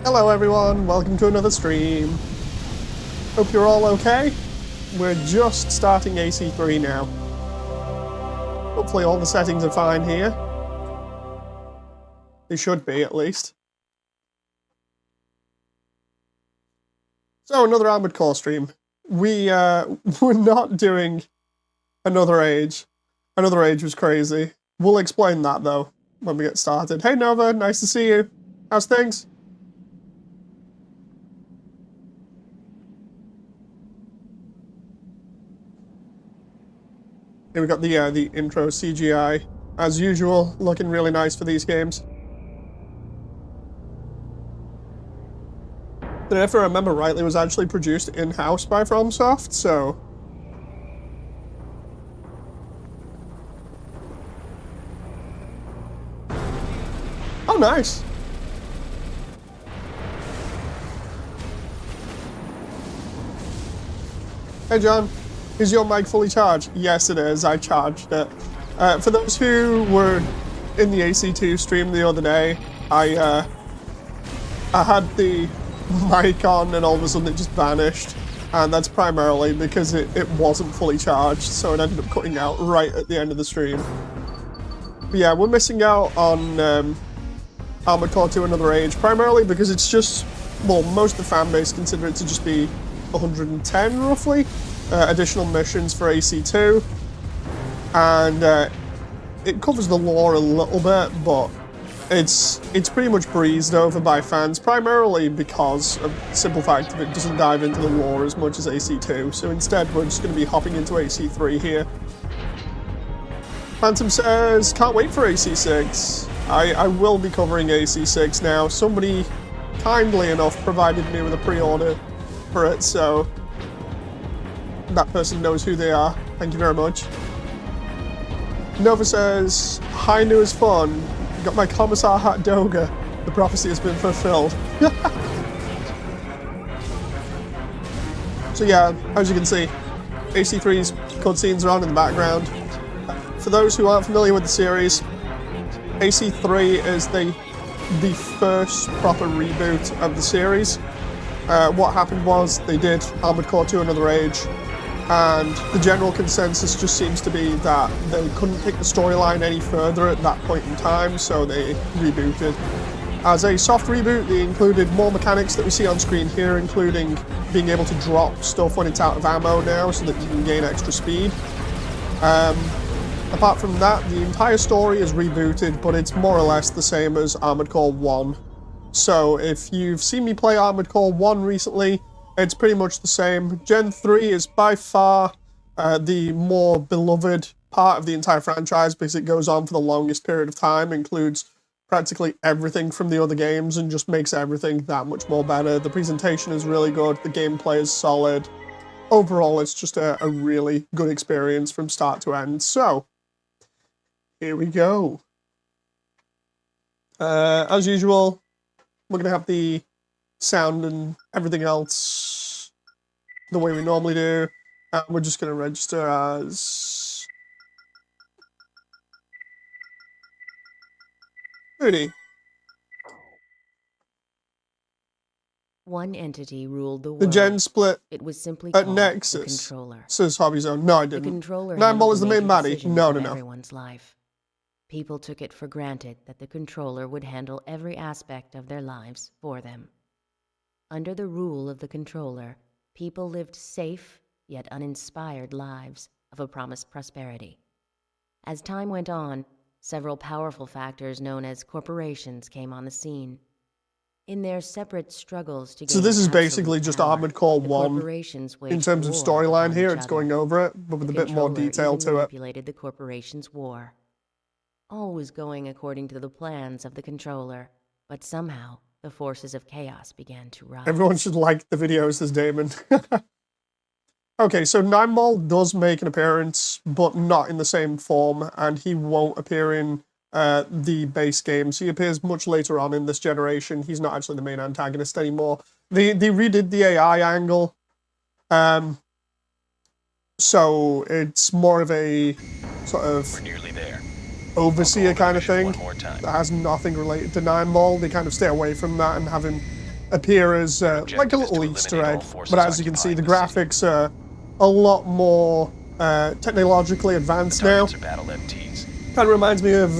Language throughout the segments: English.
Hello everyone, welcome to another stream. Hope you're all okay. We're just starting AC3 now. Hopefully all the settings are fine here. They should be, at least. So, another Armored Core stream. We're not doing Another Age. Another Age was crazy. We'll explain that, though, when we get started. Hey Nova, nice to see you. How's things? Here we got the intro CGI, as usual, looking really nice for these games. And if I remember rightly, it was actually produced in-house by FromSoft, so... Oh, nice! Hey John, is your mic fully charged? Yes it is, I charged it. For those who were in the AC2 stream the other day, I had the mic on and all of a sudden it just vanished. And that's primarily because it wasn't fully charged, so it ended up cutting out right at the end of the stream. But yeah, we're missing out on Armored Core 2 Another Age, primarily because it's just, well, most of the fan base consider it to just be 110 roughly. Additional missions for AC2, and it covers the lore a little bit, but it's pretty much breezed over by fans, primarily because of the simple fact that it doesn't dive into the lore as much as AC2, so instead we're just going to be hopping into AC3 here. Phantom says, can't wait for AC6. I will be covering AC6 now. Somebody kindly enough provided me with a pre-order for it, so that person knows who they are. Thank you very much. Nova says, hi, new is fun. Got my Commissar hat Doga. The prophecy has been fulfilled. So yeah, as you can see, AC3's cutscenes are on in the background. For those who aren't familiar with the series, AC3 is the first proper reboot of the series. What happened was they did Armored Core 2 Another Age, and the general consensus just seems to be that they couldn't take the storyline any further at that point in time, so they rebooted. As a soft reboot, they included more mechanics that we see on screen here, including being able to drop stuff when it's out of ammo now, so that you can gain extra speed. Apart from that, the entire story is rebooted, but it's more or less the same as Armored Core 1. So if you've seen me play Armored Core 1 recently, it's pretty much the same. Gen 3 is by far the more beloved part of the entire franchise because it goes on for the longest period of time, includes practically everything from the other games, and just makes everything that much more better. The presentation is really good, the gameplay is solid. Overall, it's just a really good experience from start to end. So, here we go. As usual, we're going to have the sound and everything else the way we normally do, and we're just going to register as Moody. One entity ruled the world. The gen split it was simply at called Nexus, the controller. says Hobby Zone. No, I The didn't. controller Nineball is the main handled baddie. decisions No, of no, no. everyone's life. People took it for granted that the controller would handle every aspect of their lives for them. Under the rule of the controller, people lived safe yet uninspired lives of a promised prosperity. As time went on, several powerful factors known as corporations came on the scene. In their separate struggles to gain So this is absolute basically just power, Armored Core the 1. corporations In waged terms of war storyline upon here, each it's other. going over it, but with a The bit more controller detail even to it. manipulated the corporation's war. All was going according to the plans of the controller, but somehow the forces of chaos began to rise. Everyone should like the videos, says Damon. Okay, so Nineball does make an appearance, but not in the same form, and he won't appear in the base games. He appears much later on in this generation. He's not actually the main antagonist anymore. They redid the AI angle, so it's more of a sort of We're nearly there. overseer kind of thing One more time. that has nothing related to Nineball. They kind of stay away from that and have him appear as like a little Easter egg. But as you can see, the graphics are a lot more technologically advanced now. Kind of reminds me of,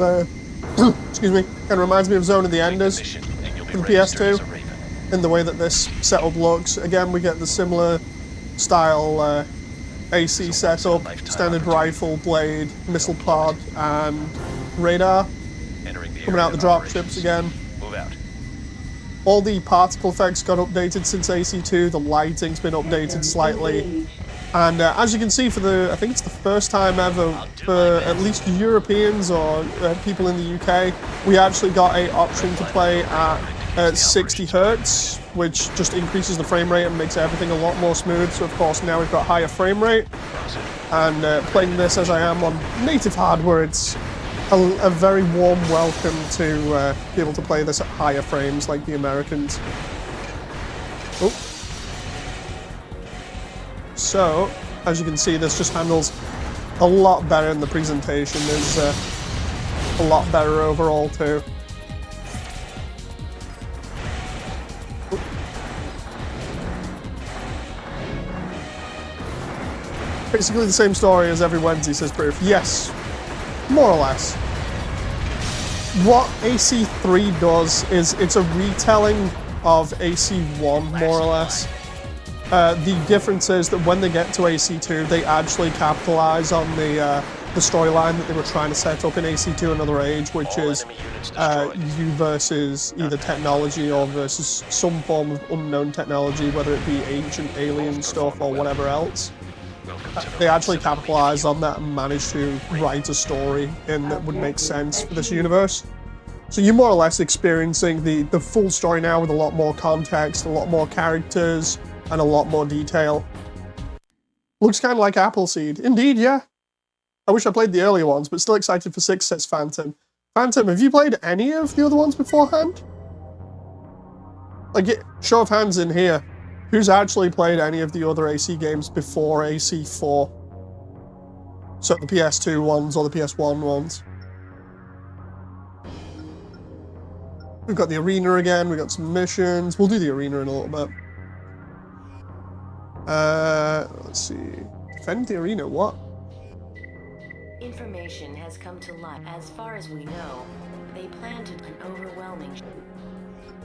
excuse me, kind of reminds me of Zone of the Enders for the PS2 in the way that this setup looks. Again, we get the similar style AC setup, standard rifle, blade, missile pod, and radar. Coming out the dropships again. All the particle effects got updated since AC2, the lighting's been updated slightly. And as you can see, I think it's the first time ever for at least Europeans or people in the UK, we actually got an option to play at 60 Hertz, which just increases the frame rate and makes everything a lot more smooth. So of course now we've got higher frame rate. And playing this as I am on native hardware, it's a very warm welcome to be able to play this at higher frames like the Americans. Oh. So, as you can see, this just handles a lot better, and the presentation is a lot better overall too. Basically the same story as every Wednesday, says Proof. Yes, more or less. What AC3 does is it's a retelling of AC1, more or less. The difference is that when they get to AC2, they actually capitalize on the storyline that they were trying to set up in AC2 Another Age, which is you versus either technology or versus some form of unknown technology, whether it be ancient alien stuff or whatever else. They actually capitalize on that and manage to write a story in that would make sense for this universe. So you're more or less experiencing the full story now with a lot more context, a lot more characters, and a lot more detail. Looks kind of like Appleseed. Indeed, yeah. I wish I played the earlier ones, but still excited for 6, says Phantom. Phantom, have you played any of the other ones beforehand? Like, show of hands in here. Who's actually played any of the other AC games before AC4? So the PS2 ones or the PS1 ones. We've got the arena again, we've got some missions. We'll do the arena in a little bit. Let's see. Defend the arena, what? Information has come to light. As far as we know, they planned an overwhelming...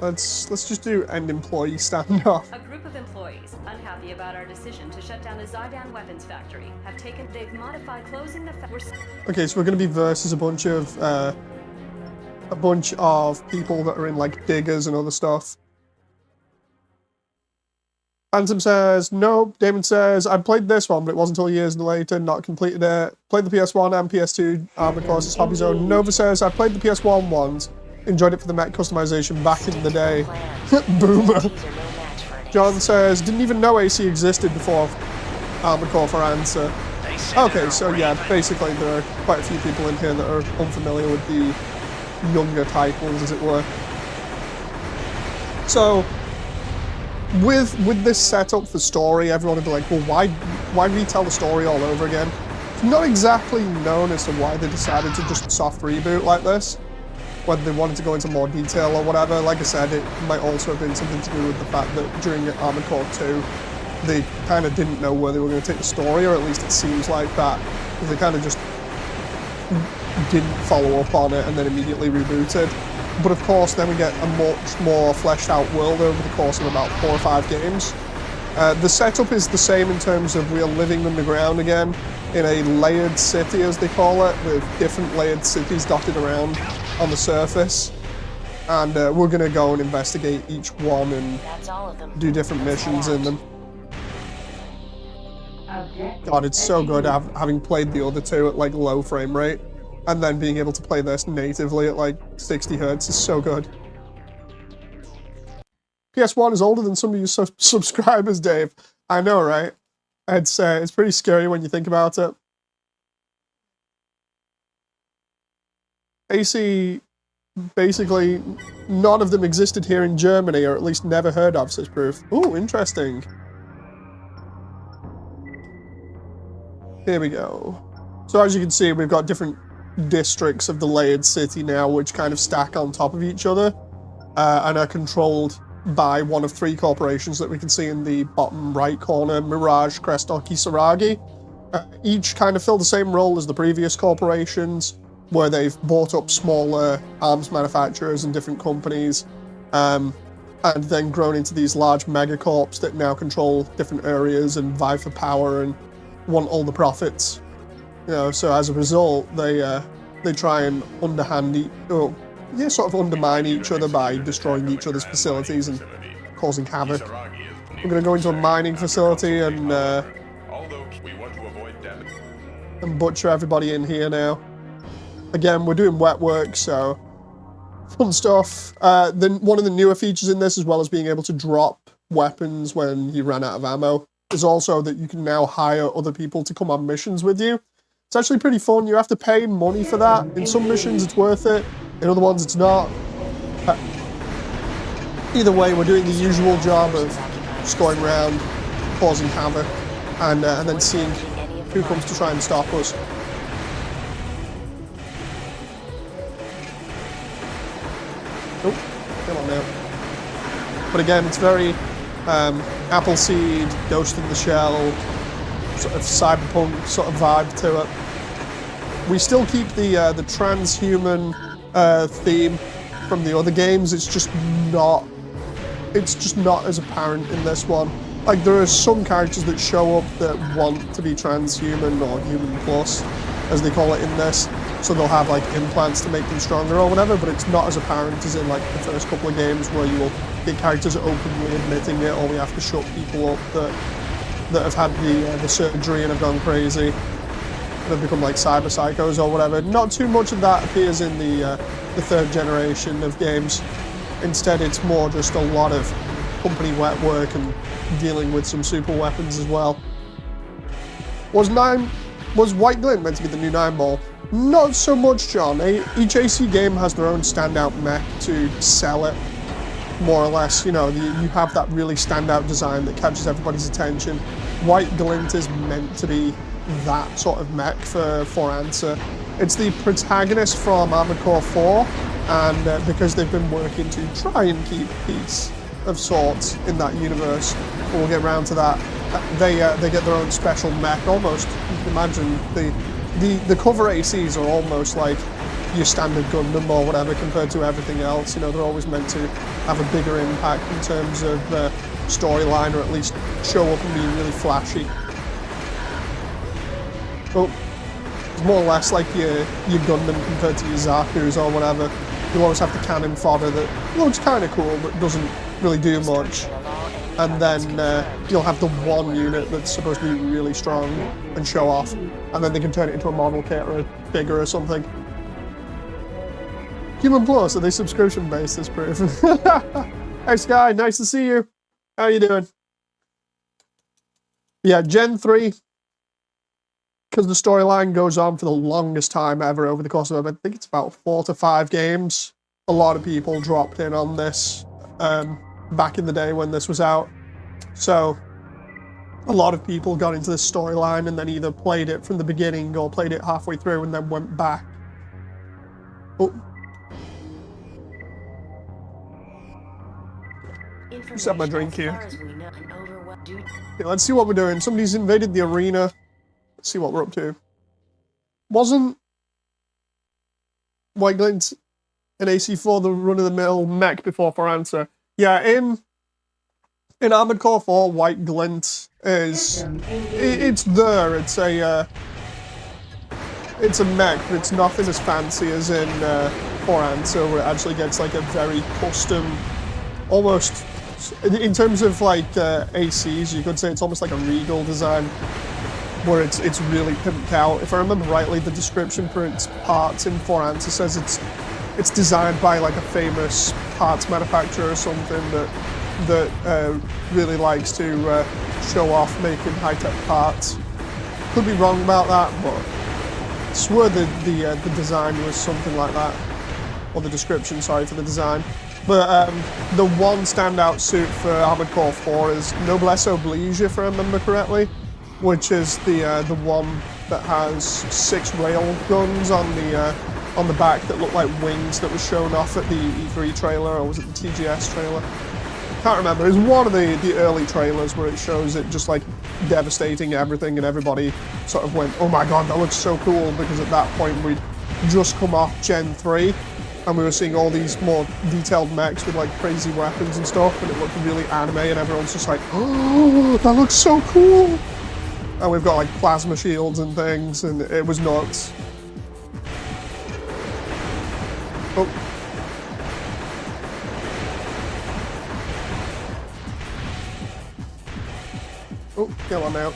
Let's just do end employee standoff. A group of employees, unhappy about our decision to shut down the Zydan weapons factory, they've modified closing the Okay, so we're gonna be versus a bunch of people that are in like diggers and other stuff. Phantom says, no. Damon says, I played this one, but it wasn't until years later, not completed it. Played the PS1 and PS2 Armored Core as Hobby Zone. Nova says, I played the PS1 ones. Enjoyed it for the mech customization back in the day. Boomer. John says, didn't even know AC existed before Armored Core for answer. Okay, so yeah, basically there are quite a few people in here that are unfamiliar with the younger titles, as it were. So, with this setup for story, everyone would be like, well, why retell the story all over again? It's not exactly known as to why they decided to just soft reboot like this. Whether they wanted to go into more detail or whatever. Like I said, it might also have been something to do with the fact that during Armored Core 2, they kind of didn't know where they were going to take the story, or at least it seems like that. They kind of just didn't follow up on it and then immediately rebooted. But of course, then we get a much more fleshed out world over the course of about 4 or 5 games. The setup is the same in terms of we are living underground again in a layered city, as they call it, with different layered cities dotted around on the surface. And we're going to go and investigate each one and do different missions in them. God, it's so good having played the other two at like low frame rate. And then being able to play this natively at like 60 Hertz is so good. PS1 is older than some of you subscribers, Dave. I know, right? It's pretty scary when you think about it. AC, basically, none of them existed here in Germany, or at least never heard of, says Proof. Ooh, interesting. Here we go. So as you can see, we've got different districts of the layered city now, which kind of stack on top of each other and are controlled by one of 3 corporations that we can see in the bottom right corner, Mirage, Krestor, Kisaragi. Each kind of fill the same role as the previous corporations, where they've bought up smaller arms manufacturers and different companies, and then grown into these large megacorps that now control different areas and vie for power and want all the profits. You know, so as a result, they try and sort of undermine each other by destroying each other's facilities and causing havoc. We're going to go into a mining facility and butcher everybody in here now. Again, we're doing wet work, so fun stuff. Then one of the newer features in this, as well as being able to drop weapons when you run out of ammo, is also that you can now hire other people to come on missions with you. It's actually pretty fun. You have to pay money for that. In some missions, it's worth it. In other ones, it's not. Either way, we're doing the usual job of just going around, causing havoc, and then seeing who comes to try and stop us. Oh, come on now. But again, it's very Appleseed, Ghost in the Shell, sort of cyberpunk sort of vibe to it. We still keep the transhuman theme from the other games. It's just not as apparent in this one. Like, there are some characters that show up that want to be transhuman or human plus, as they call it in this. So they'll have like implants to make them stronger or whatever, but it's not as apparent as in like the first couple of games where you will get characters openly admitting it, or we have to shut people up that have had the surgery and have gone crazy and have become like cyber psychos or whatever. Not too much of that appears in the 3rd generation of games. Instead, it's more just a lot of company wet work and dealing with some super weapons as well. Was White Glint meant to be the new 9-ball? Not so much, John. Each AC game has their own standout mech to sell it, more or less. You know, you have that really standout design that catches everybody's attention. White Glint is meant to be that sort of mech for Answer. It's the protagonist from Armored Core 4, and because they've been working to try and keep peace of sorts in that universe, we'll get around to that. They get their own special mech, almost. You can imagine the cover ACs are almost like your standard Gundam or whatever compared to everything else. You know, they're always meant to have a bigger impact in terms of storyline, or at least show up and be really flashy. But it's more or less like your Gundam compared to your Zaku's or whatever. You'll always have the cannon fodder that looks kind of cool but doesn't really do much. And then you'll have the one unit that's supposed to be really strong and show off, and then they can turn it into a model kit or a figure or something. Human Plus, are they subscription based, this proof? Hey Sky, nice to see you. How you doing? Yeah, Gen 3, because the storyline goes on for the longest time ever over the course of, I think it's about 4 to 5 games. A lot of people dropped in on this back in the day when this was out. So a lot of people got into this storyline and then either played it from the beginning or played it halfway through and then went back. Oh. Set my drink here. Okay, let's see what we're doing. Somebody's invaded the arena. Let's see what we're up to. Wasn't White Glint and AC4 the run-of-the-mill mech before for Answer? Yeah, in Armored Core 4, White Glint is it's there. It's a mech, but it's nothing as fancy as in for Answer, where it actually gets like a very custom, almost in terms of like ACs, you could say it's almost like a Regal design, where it's really pimped out. If I remember rightly, the description for its parts in For Answer says it's designed by like a famous parts manufacturer or something that really likes to show off making high-tech parts. Could be wrong about that, but I swear the design was something like that, or the description, sorry, for the design. But the one standout suit for Armored Core 4 is Noblesse Oblige, if I remember correctly, which is the one that has 6 rail guns on the back that look like wings that was shown off at the E3 trailer, or was it the TGS trailer? can't remember. It's one of the early trailers where it shows it just like devastating everything, and everybody sort of went, "Oh my god, that looks so cool!" Because at that point we'd just come off Gen 3, and we were seeing all these more detailed mechs with like crazy weapons and stuff, and it looked really anime, and everyone's just like, "Oh, that looks so cool!" And we've got like plasma shields and things, and it was nuts. Oh. Oh, kill on now.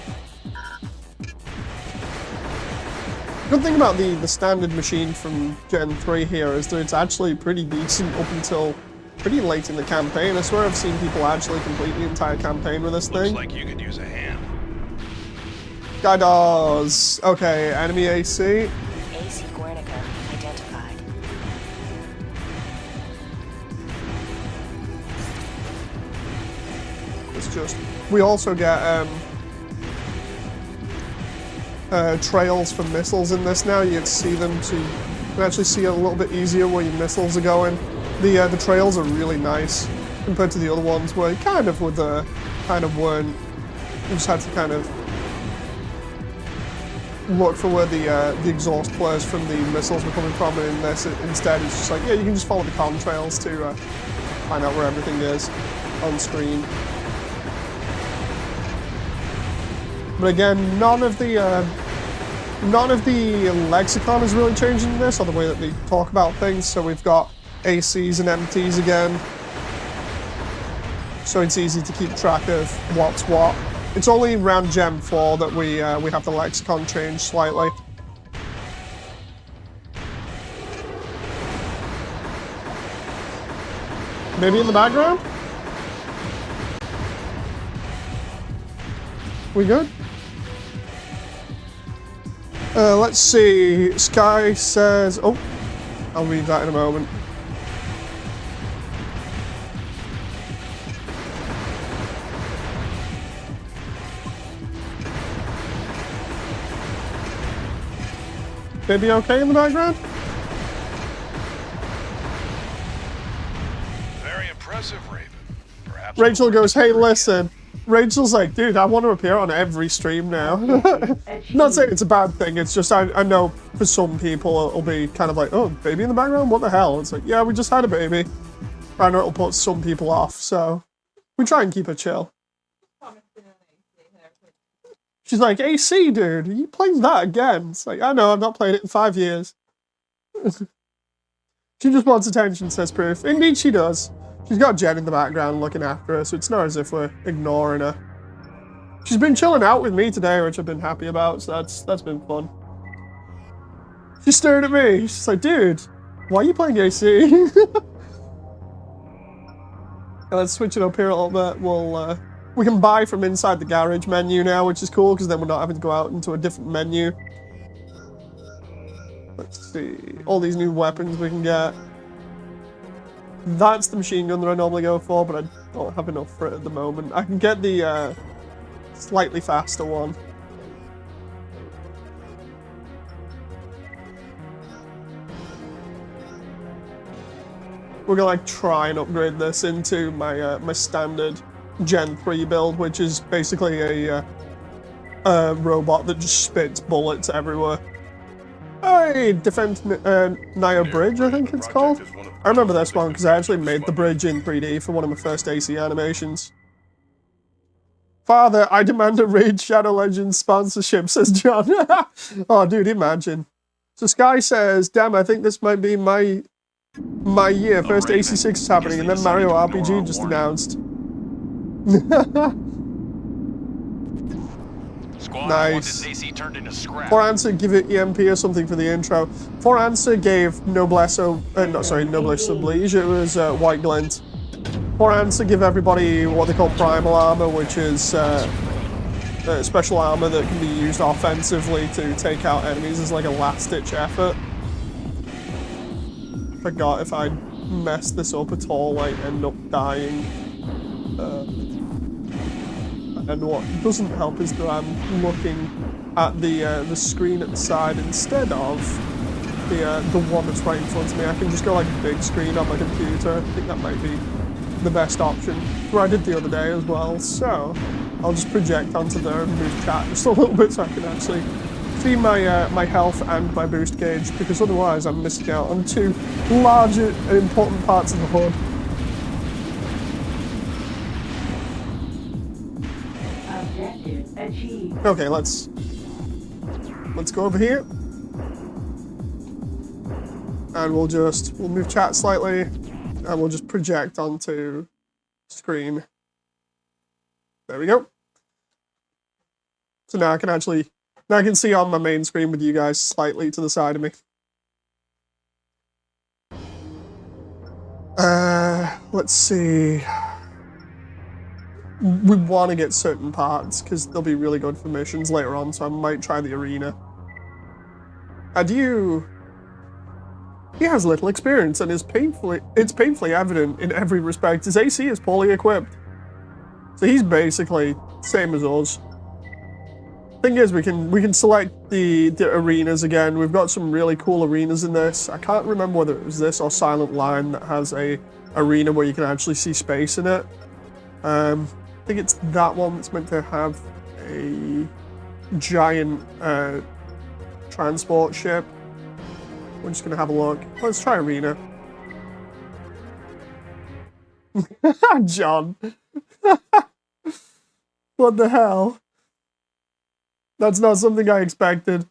Good thing about the standard machine from Gen 3 here is that it's actually pretty decent up until pretty late in the campaign. I swear I've seen people actually complete the entire campaign with this thing. Looks like you could use a hand. Gydos. Okay, enemy AC. AC Guernica identified. It's just... We also get trails for missiles in this now. You can see them to... You can actually see it a little bit easier where your missiles are going. The trails are really nice compared to the other ones where you kind of weren't. You just had to kind of look for where the exhaust flares from the missiles were coming from, and in this instead it's just like, yeah, you can just follow the contrails to find out where everything is on screen. But again, none of the lexicon is really changing in this, or the way that they talk about things. So we've got ACs and MTs again, so it's easy to keep track of what's what. It's only around Gen 4 that we have the lexicon change slightly. Maybe in the background? We good? Let's see. Sky says... Oh, I'll read that in a moment. Maybe okay in the background? Very impressive, Raven. Perhaps Rachel goes, hey, listen. Rachel's like, dude, I want to appear on every stream now. Not saying it's a bad thing, it's just I know for some people it'll be kind of like, oh, baby in the background? What the hell? It's like, yeah, we just had a baby. I know it'll put some people off, so we try and keep it chill. She's like, AC, dude, are you playing that again? It's like, I know, I've not played it in 5 years. She just wants attention, says Proof. Indeed she does. She's got Jen in the background looking after her, so it's not as if we're ignoring her. She's been chilling out with me today, which I've been happy about, so that's been fun. She stared at me. She's like, dude, why are you playing AC? Let's switch it up here a little bit. We can buy from inside the garage menu now, which is cool, because then we're not having to go out into a different menu. Let's see. All these new weapons we can get. That's the machine gun that I normally go for, but I don't have enough for it at the moment. I can get the slightly faster one. We're gonna like try and upgrade this into my my standard Gen 3 build, which is basically a robot that just spits bullets everywhere. Hey, Defend Nio Bridge, I think it's called. I remember this one because I actually made the bridge in 3D for one of my first AC animations. Father, I demand a Raid Shadow Legends sponsorship, says John. Oh, dude, imagine. So Sky says, damn, I think this might be my year. First AC6 is happening, and then Mario RPG just announced. Nice. For Answer, give it EMP or something for the intro. For Answer gave Noblesse, Noblesse Oblige, it was White Glint. For Answer give everybody what they call Primal Armor, which is special armor that can be used offensively to take out enemies as like a last-ditch effort. Forgot if I mess this up at all, I end up dying. And what doesn't help is that I'm looking at the screen at the side instead of the one that's right in front of me. I can just go like big screen on my computer. I think that might be the best option. What I did the other day as well. So I'll just project onto there and move chat just a little bit so I can actually see my my health and my boost gauge, because otherwise I'm missing out on two large and important parts of the HUD. Objective achieved. Okay, let's go over here. And we'll move chat slightly, and we'll just project onto screen. There we go. So now I can see on my main screen with you guys slightly to the side of me. Let's see. We want to get certain parts because they'll be really good for missions later on, so I might try the arena. He has little experience and it's painfully evident in every respect. His AC is poorly equipped. So he's basically same as us. Thing is, we can select the arenas again. We've got some really cool arenas in this. I can't remember whether it was this or Silent Line that has a arena where you can actually see space in it. I think it's that one that's meant to have a giant transport ship. We're just gonna have a look. Let's try arena. John. What the hell? That's not something I expected.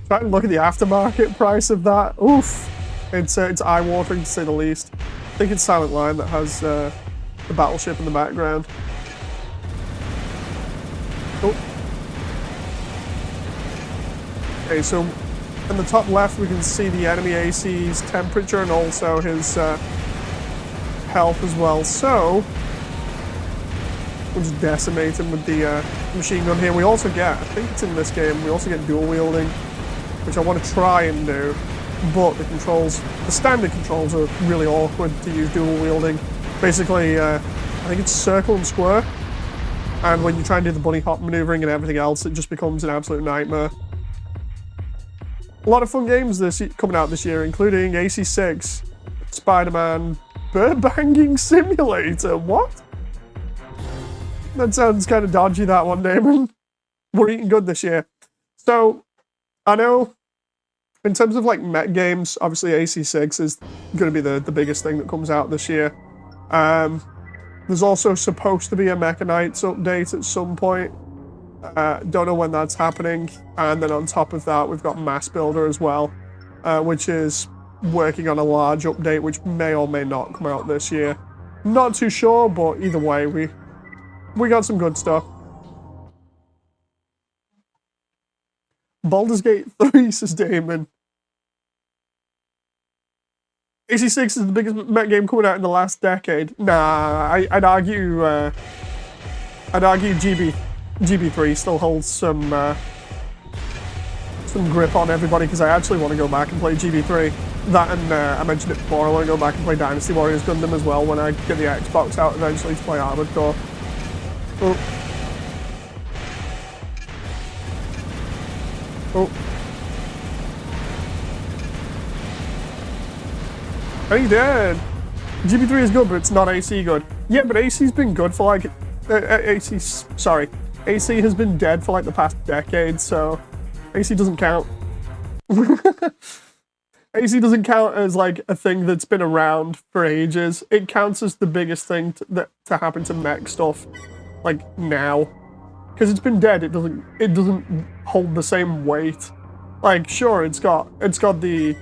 Try and look at the aftermarket price of that. Oof. It's eye-watering to say the least. I think it's Silent Line that has the battleship in the background. Oh. Okay, so in the top left we can see the enemy AC's temperature and also his health as well. So we'll just decimate him with the machine gun here. We also get, I think it's in this game, we also get dual wielding, which I want to try and do, but the standard controls are really awkward to use dual wielding. Basically, I think it's circle and square, and when you try and do the bunny hop maneuvering and everything else, it just becomes an absolute nightmare. A lot of fun games coming out this year, including AC3, Spider-Man, Bird Banging Simulator. What? That sounds kind of dodgy, that one, Damon. We're eating good this year. So, I know, in terms of like mech games, obviously AC3 is going to be the biggest thing that comes out this year. There's also supposed to be a Mechanites update at some point. Don't know when that's happening. And then on top of that, we've got Mass Builder as well, which is working on a large update, which may or may not come out this year. Not too sure, but either way, we got some good stuff. Baldur's Gate 3, says Damon. AC3 is the biggest mech game coming out in the last decade. Nah, I'd argue GB3 still holds some grip on everybody, because I actually want to go back and play GB3. That, and I mentioned it before, I want to go back and play Dynasty Warriors Gundam as well when I get the Xbox out eventually to play Armored Core. Oh. Oh. Oh, he did. GB3 is good, but it's not AC good. Yeah, but AC's been good for like... AC has been dead for like the past decade, so AC doesn't count. AC doesn't count as like a thing that's been around for ages. It counts as the biggest thing to happen to mech stuff, like now, because it's been dead. It doesn't hold the same weight. Like, sure, it's got the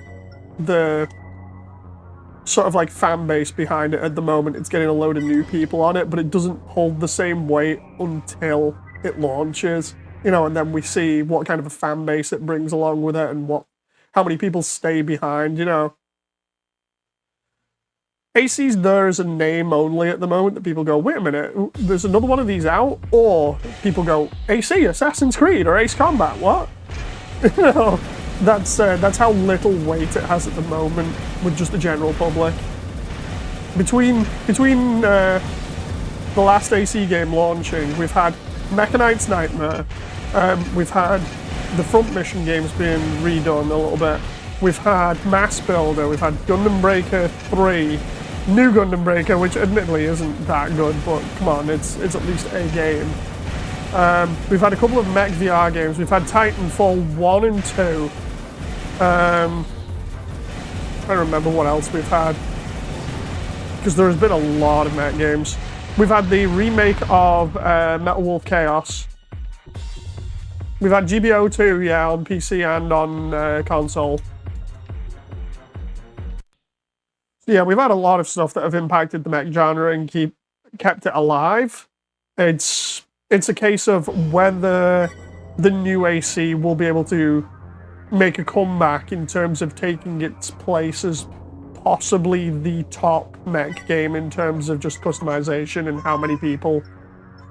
sort of like fan base behind it at the moment. It's getting a load of new people on it, but it doesn't hold the same weight until it launches, you know, and then we see what kind of a fan base it brings along with it and how many people stay behind, you know. AC's there as a name only at the moment, that people go, wait a minute, there's another one of these out? Or people go, AC, Assassin's Creed, or Ace Combat, what? You know, that's how little weight it has at the moment with just the general public. Between the last AC game launching, we've had Mechanite's Nightmare, we've had the Front Mission games being redone a little bit, we've had Mass Builder, we've had Gundam Breaker 3, New Gundam Breaker, which admittedly isn't that good, but come on, it's at least a game. We've had a couple of mech VR games. We've had Titanfall 1 and 2. I don't remember what else we've had, because there's been a lot of mech games. We've had the remake of Metal Wolf Chaos. We've had GBO2, yeah, on PC and on console. Yeah, we've had a lot of stuff that have impacted the mech genre and kept it alive. It's a case of whether the new AC will be able to make a comeback in terms of taking its place as possibly the top mech game in terms of just customization and how many people,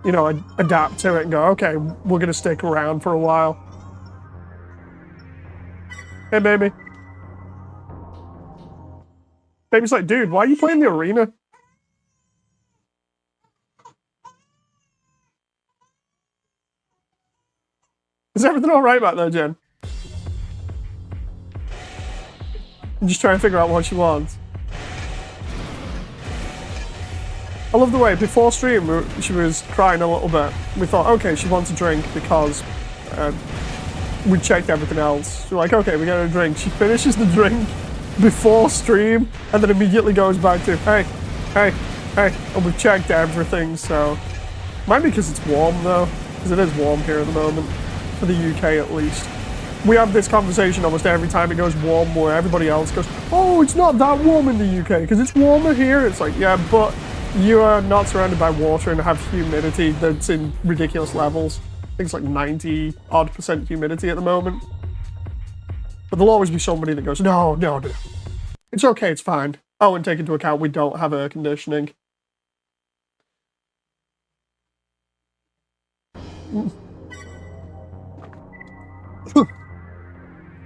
you know, adapt to it and go, okay, we're gonna stick around for a while. Hey, baby. Baby's like, dude, why are you playing the arena? Is everything all right back there, Jen? I'm just trying to figure out what she wants. I love the way, before stream, she was crying a little bit. We thought, okay, she wants a drink because we checked everything else. So we're like, okay, we got her a drink. She finishes the drink before stream and then immediately goes back to, hey, hey, hey. And we've checked everything, so. Might be because it's warm though, because it is warm here at the moment. For the UK at least. We have this conversation almost every time it goes warm where everybody else goes, oh, it's not that warm in the UK because it's warmer here. It's like, yeah, but you are not surrounded by water and have humidity that's in ridiculous levels. I think it's like 90-odd% humidity at the moment. But there'll always be somebody that goes, no, no, no. It's okay, it's fine. Oh, and take into account we don't have air conditioning.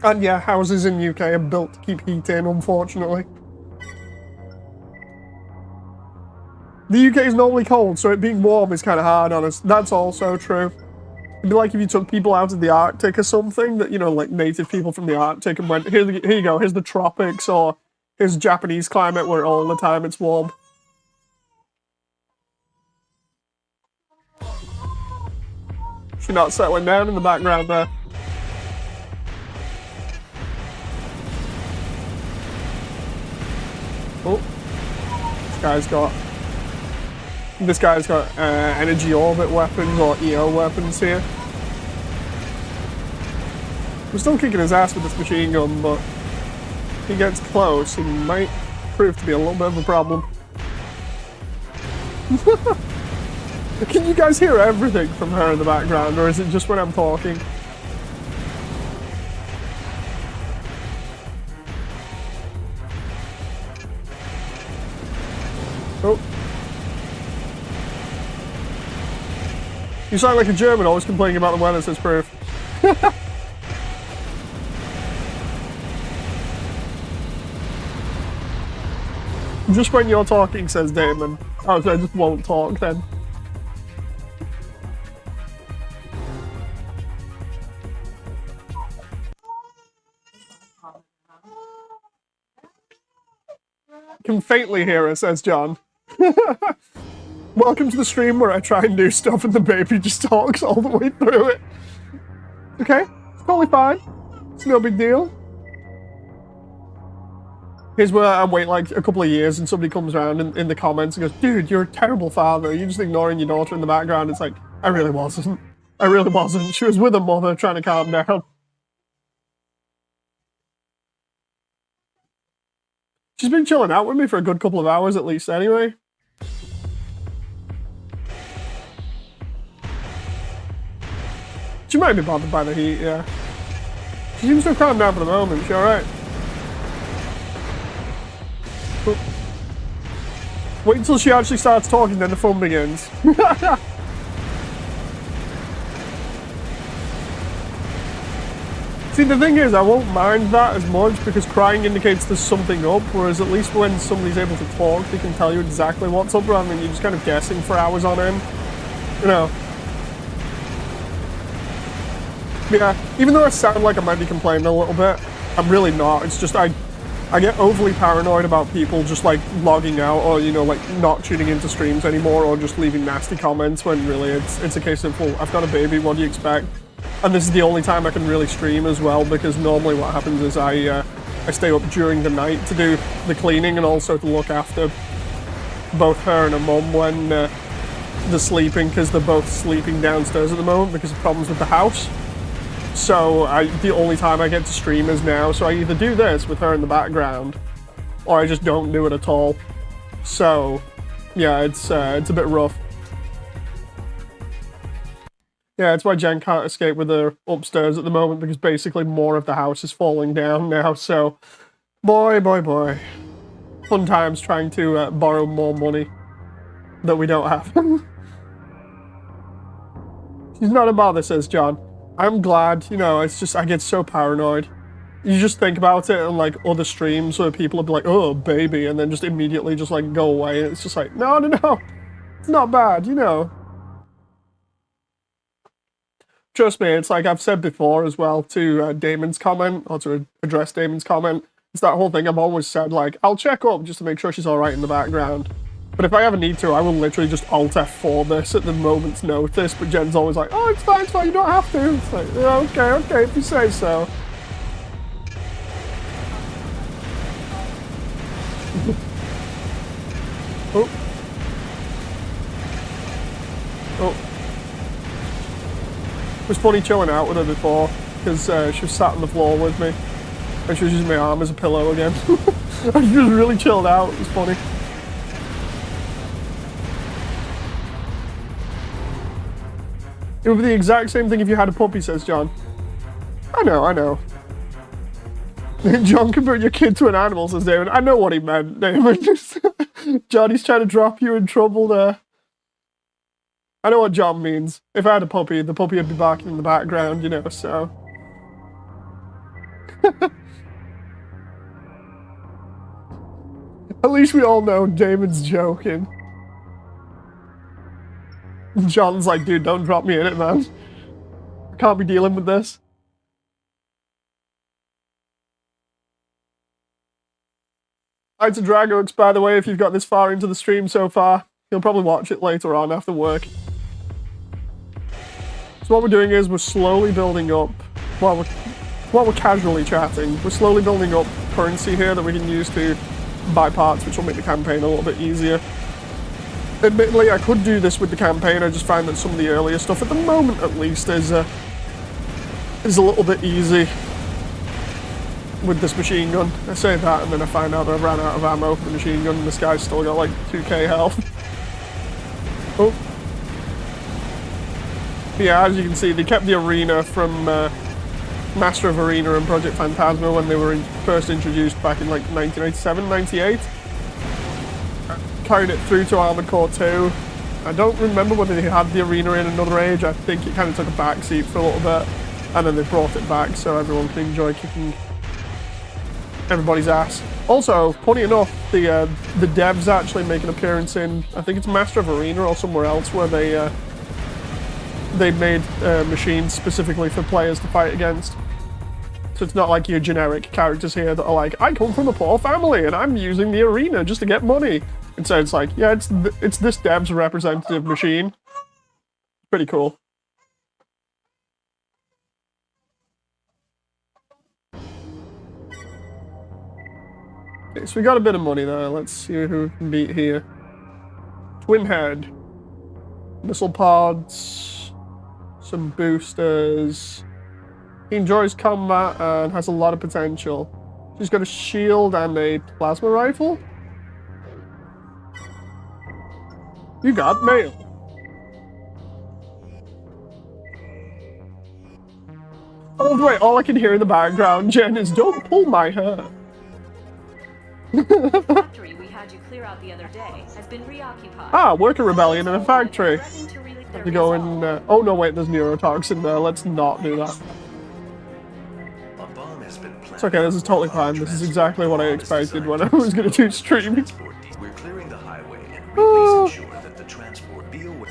And yeah, houses in UK are built to keep heat in, unfortunately. The UK is normally cold, so it being warm is kind of hard on us. That's also true. It'd be like if you took people out of the Arctic or something, that, you know, like native people from the Arctic and went, here you go, here's the tropics, or here's Japanese climate where all the time it's warm. She's not settling down in the background there. Oh, this guy's got energy orbit weapons or EO weapons here. We're still kicking his ass with this machine gun, but if he gets close, he might prove to be a little bit of a problem. Can you guys hear everything from her in the background, or is it just when I'm talking? Oh. You sound like a German always complaining about the weather, says Proof. Just when you're talking, says Damon. Oh, so I just won't talk then. Can faintly hear her, says John. Welcome to the stream where I try and do stuff and the baby just talks all the way through it. Okay, it's totally fine. It's no big deal. Here's where I wait like a couple of years and somebody comes around in the comments and goes, dude, you're a terrible father. You're just ignoring your daughter in the background. It's like, I really wasn't. I really wasn't. She was with her mother trying to calm down. She's been chilling out with me for a good couple of hours at least anyway. She might be bothered by the heat, yeah. She seems to have calmed down for the moment. She alright? Wait until she actually starts talking, then the fun begins. See, the thing is, I won't mind that as much because crying indicates there's something up, whereas at least when somebody's able to talk, they can tell you exactly what's up rather than you just kind of guessing for hours on end. You know. Yeah, even though I sound like I might be complaining a little bit, I'm really not. It's just I get overly paranoid about people just like logging out or, you know, like not tuning into streams anymore or just leaving nasty comments when really it's a case of, well, I've got a baby, what do you expect? And this is the only time I can really stream as well, because normally what happens is I stay up during the night to do the cleaning and also to look after both her and her mum when they're sleeping, because they're both sleeping downstairs at the moment because of problems with the house. So the only time I get to stream is now, so I either do this with her in the background, or I just don't do it at all. So, yeah, it's a bit rough. Yeah, that's why Jen can't escape with her upstairs at the moment, because basically more of the house is falling down now, so... Boy, boy, boy. Fun times trying to borrow more money that we don't have. She's not a bother, says John. I'm glad, you know, it's just, I get so paranoid. You just think about it on, like, other streams where people will be like, oh, baby, and then just immediately just, like, go away. And it's just like, no, no, no. It's not bad, you know. Trust me, it's like I've said before as well to Damon's comment, or to address Damon's comment. It's that whole thing I've always said, like, I'll check up just to make sure she's alright in the background. But if I ever need to, I will literally just Alt F4 this at the moment's notice, but Jen's always like, oh, it's fine, you don't have to. It's like, yeah, okay, if you say so. Oh. Oh. It was funny chilling out with her before, because she was sat on the floor with me, and she was using my arm as a pillow again. And she was really chilled out, it was funny. It would be the exact same thing if you had a puppy, says John. I know. John convert your kid to an animal, says David. I know what he meant, David. Johnny's trying to drop you in trouble there. I know what John means. If I had a puppy, the puppy would be barking in the background, you know, so... At least we all know Damon's joking. John's like, dude, don't drop me in it, man. I can't be dealing with this. Hi to Dragox, by the way, if you've got this far into the stream so far. You'll probably watch it later on after work. So what we're doing is we're slowly building up, while we're casually chatting, we're slowly building up currency here that we can use to buy parts, which will make the campaign a little bit easier. Admittedly, I could do this with the campaign. I just find that some of the earlier stuff, at the moment at least, is a little bit easy with this machine gun. I say that, and then I find out that I've ran out of ammo for the machine gun, and this guy's still got like 2k health. Oh. But yeah, as you can see, they kept the arena from Master of Arena and Project Phantasma when they were first introduced back in like 1997, 98. Carried it through to Armored Core 2. I don't remember whether they had the arena in Another Age. I think it kind of took a backseat for a little bit, and then they brought it back so everyone can enjoy kicking everybody's ass. Also, funny enough, the devs actually make an appearance in, I think it's Master of Arena or somewhere else, where they made machines specifically for players to fight against. So it's not like your generic characters here that are like, I come from a poor family and I'm using the arena just to get money. Instead, it's like, yeah, it's this dev's representative machine. Pretty cool. Okay, so we got a bit of money there. Let's see who can beat here. Twin Head. Missile pods. Some boosters. He enjoys combat and has a lot of potential. She's got a shield and a plasma rifle. You got mail. Oh wait, all I can hear in the background, Jen, is don't pull my hair. The factory we had you clear out the other day has been reoccupied. Ah, worker rebellion in a factory. Threatening to relieve their You go in. resolve. Oh no, wait, there's neurotoxin there. Let's not do that. A bomb has been planted. It's okay, this is totally fine. This is exactly what I expected when I was gonna do streaming. We're clearing the highway and please ensure that the transport be aware.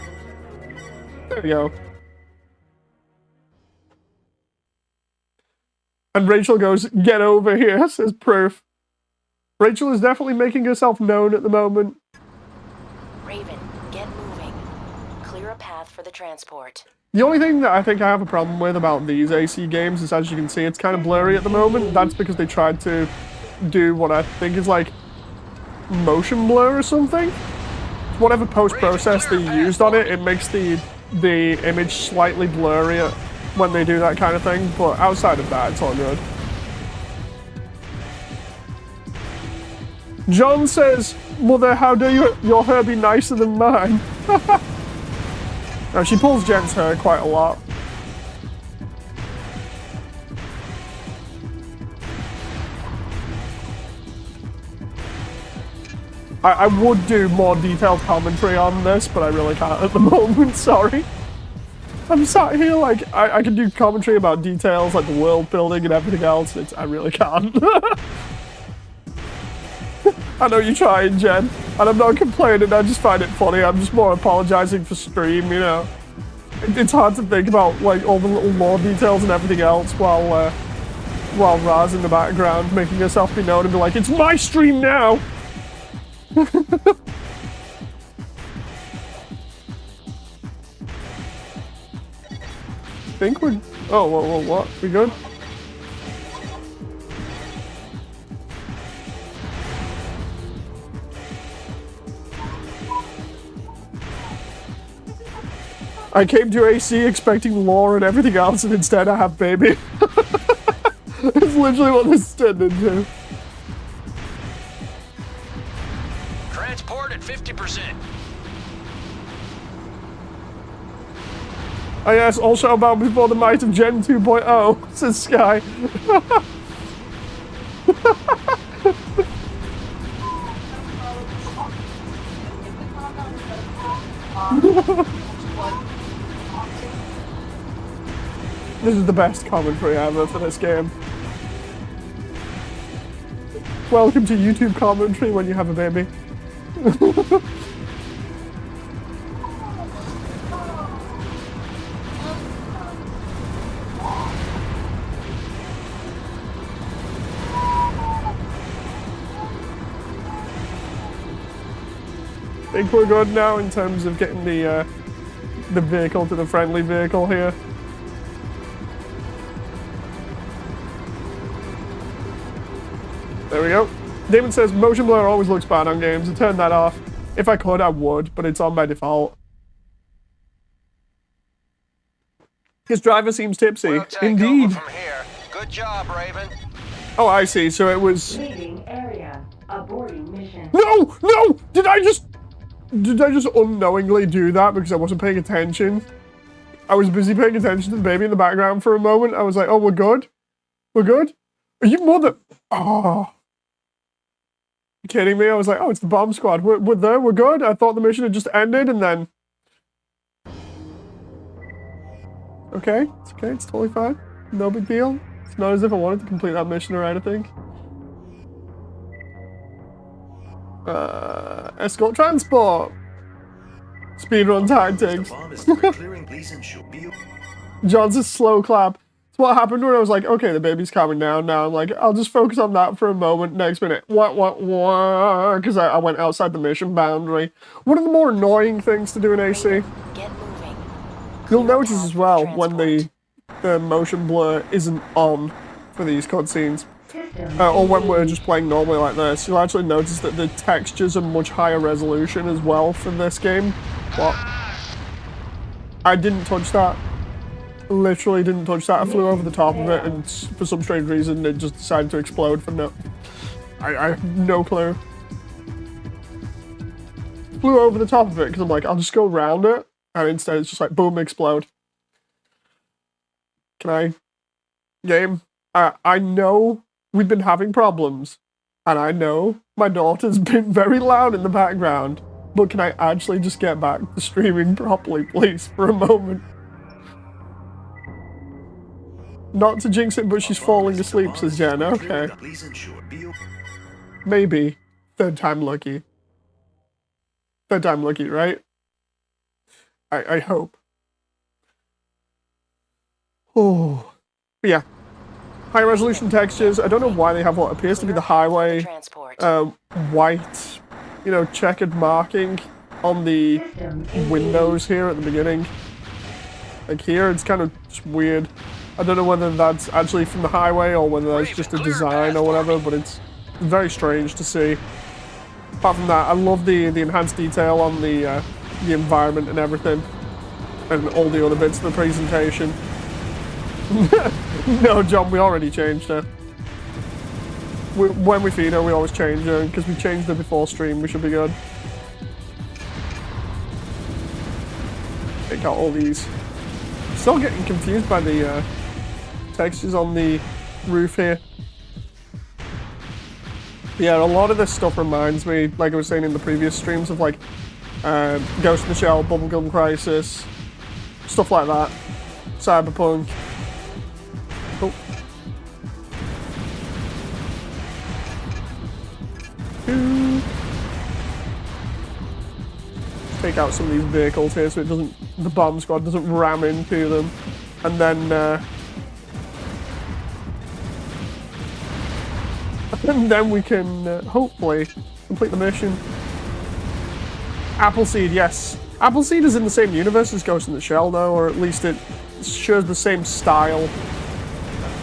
There we go. And Rachel goes, "Get over here," says Proof. Rachel is definitely making herself known at the moment. Raven, get moving. Clear a path for the transport. The only thing that I think I have a problem with about these AC games is, as you can see, it's kind of blurry at the moment. That's because they tried to do what I think is like motion blur or something. Whatever post-process they used on it, it makes the image slightly blurrier when they do that kind of thing, but outside of that, it's all good. John says, "Mother, how do your hair be nicer than mine?" Now, she pulls Jen's hair quite a lot. I would do more detailed commentary on this, but I really can't at the moment, sorry. I'm sat here like, I can do commentary about details like the world building and everything else, and I really can't. I know you're trying, Jen, and I'm not complaining, I just find it funny. I'm just more apologizing for stream, you know. It's hard to think about like all the little lore details and everything else while Raz in the background making herself be known and be like, "It's my stream now!" Think we're... Oh, what? We good? I came to AC expecting lore and everything else, and instead I have baby. It's literally what this turned into. Transport at 50%. Oh yes, also about before the might of Gen 2.0, says Sky. This is the best commentary ever for this game. Welcome to YouTube commentary when you have a baby. I think we're good now in terms of getting the vehicle to the friendly vehicle here. There we go. Damon says, "Motion blur always looks bad on games. I turned that off. If I could, I would, but it's on by default." His driver seems tipsy. We'll take Indeed. over from here. Good job, Raven. Oh, I see. So it was... Leaving area. Aborting mission. No! No! Did I just unknowingly do that because I wasn't paying attention? I was busy paying attention to the baby in the background for a moment. I was like, "Oh, we're good? We're good? Are you mother..." Oh. You kidding me? I was like, "Oh, it's the bomb squad. We're there, we're good." I thought the mission had just ended and then... Okay, it's totally fine. No big deal. It's not as if I wanted to complete that mission or anything. Escort transport. Speedrun tactics. The bomb is for clearing, please ensure. John's a slow clap. It's what happened when I was like, okay, the baby's calming down now. I'm like, I'll just focus on that for a moment. Next minute, what? Because I went outside the mission boundary. One of the more annoying things to do in AC. Get moving. You'll Clear a notice path as for well the when the motion blur isn't on for these cutscenes. Or when we're just playing normally like this, you'll actually notice that the textures are much higher resolution as well for this game. What? I didn't touch that. Literally didn't touch that. I flew over the top of it and for some strange reason it just decided to explode for no... I have no clue. Flew over the top of it because I'm like, I'll just go around it, and instead it's just like, boom, explode. Can I... Game? I know we've been having problems, and I know my daughter's been very loud in the background, but can I actually just get back to streaming properly, please, for a moment? Not to jinx it, but she's falling asleep, says Jen. Okay. Please ensure. Maybe. Third time lucky. Third time lucky, right? I hope. Oh. But yeah. high resolution textures. I don't know why they have what appears to be the highway Transport. white, you know, checkered marking on the windows here at the beginning. Like here, it's kind of just weird. I don't know whether that's actually from the highway or whether that's just a design or whatever, but it's very strange to see. Apart from that, I love the enhanced detail on the environment and everything, and all the other bits of the presentation. No, John, we already changed her. When we feed her, we always change her, because we changed her before stream. We should be good. Take out all these. Still getting confused by the textures on the roof here. Yeah, a lot of this stuff reminds me, like I was saying in the previous streams, of like Ghost in the Shell, Bubblegum Crisis, stuff like that. Cyberpunk. Oh. Take out some of these vehicles here so it doesn't, the bomb squad doesn't ram into them, and then we can hopefully complete the mission. Appleseed, yes. Appleseed is in the same universe as Ghost in the Shell though, or at least it shares the same style,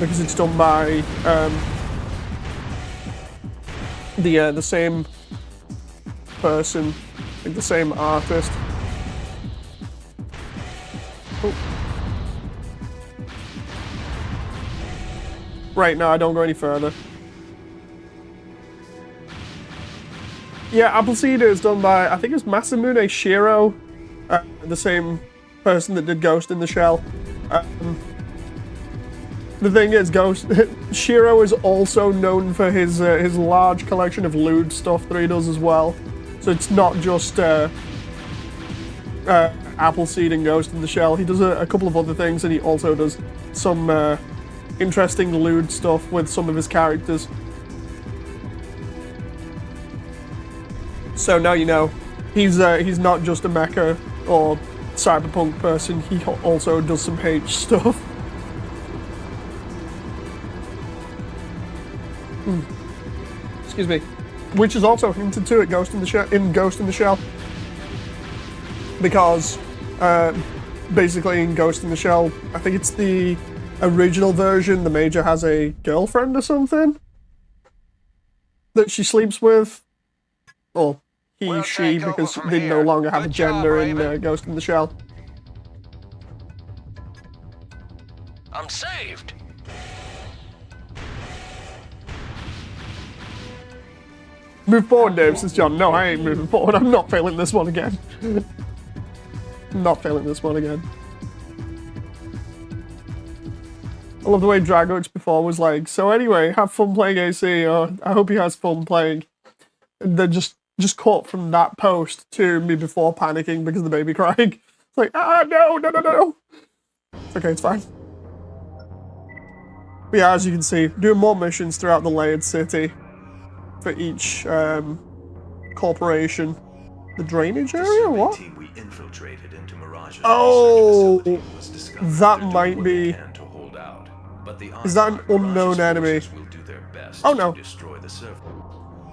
because it's done by the same person, like the same artist. Oh. Right, no, I don't go any further. Yeah, Appleseed is done by, I think it's Masamune Shiro, the same person that did Ghost in the Shell. The thing is, Shiro is also known for his large collection of lewd stuff that he does as well. So it's not just Appleseed and Ghost in the Shell. He does a couple of other things, and he also does some interesting lewd stuff with some of his characters. So now you know, he's not just a mecha or cyberpunk person. He also does some H stuff. Excuse me. Which is also hinted to at Ghost in the Shell, because basically in Ghost in the Shell, I think it's the original version, the Major has a girlfriend or something that she sleeps with, or he, she, because they no longer have a gender in Ghost in the Shell. I'm saved. Move forward, Dave, says John. No, I ain't moving forward. I'm not failing this one again. Not failing this one again. I love the way Dragox before was like, so anyway, have fun playing AC, or I hope he has fun playing. And then just caught from that post to me before panicking because of the baby crying. It's like, no. It's okay, it's fine. But yeah, as you can see, doing more missions throughout the layered city for each corporation. The drainage area? What? Oh, that might be. Is that an unknown enemy? Oh no.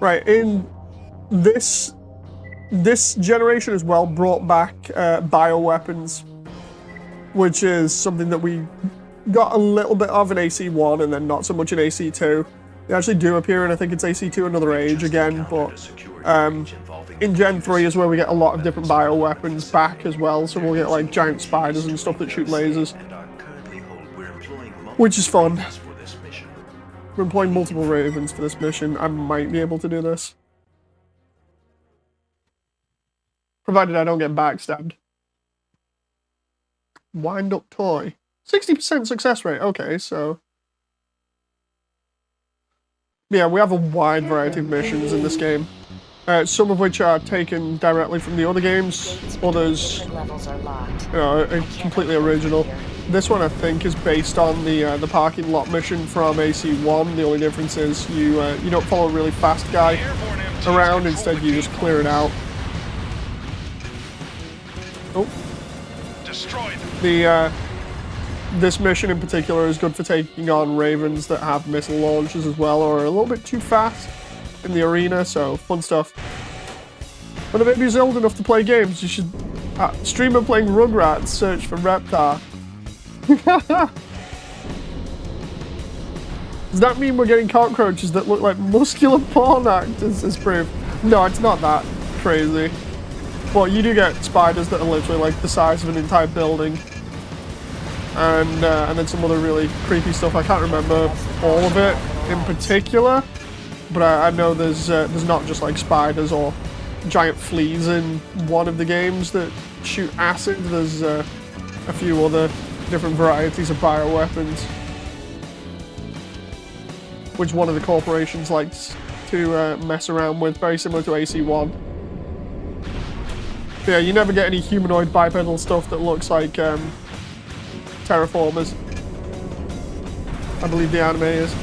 Right, in this generation as well brought back bioweapons, which is something that we got a little bit of in AC1 and then not so much in AC2. They actually do appear in, I think it's AC2 Another Age again, but in Gen 3 is where we get a lot of different bioweapons back as well, so we'll get like giant spiders and stuff that shoot lasers, which is fun. We're employing multiple ravens for this mission. I might be able to do this, provided I don't get backstabbed. Wind up toy. 60% success rate, okay, so yeah, we have a wide variety of missions in this game. Some of which are taken directly from the other games, others are completely original. This one I think is based on the parking lot mission from AC1. The only difference is you don't follow a really fast guy around, instead you just clear it out. Oh. Destroy them. this mission in particular is good for taking on ravens that have missile launchers as well, or are a little bit too fast in the arena, so fun stuff. When the baby's old enough to play games, you should streamer playing Rugrats, search for Reptar. Does that mean we're getting cockroaches that look like muscular porn actors as proof? No, it's not that crazy. But you do get spiders that are literally like the size of an entire building. And then some other really creepy stuff. I can't remember all of it in particular. But I know there's not just like spiders or giant fleas in one of the games that shoot acid. There's a few other different varieties of bioweapons, which one of the corporations likes to mess around with, very similar to AC1. But yeah, you never get any humanoid bipedal stuff that looks like terraformers. I believe the anime is.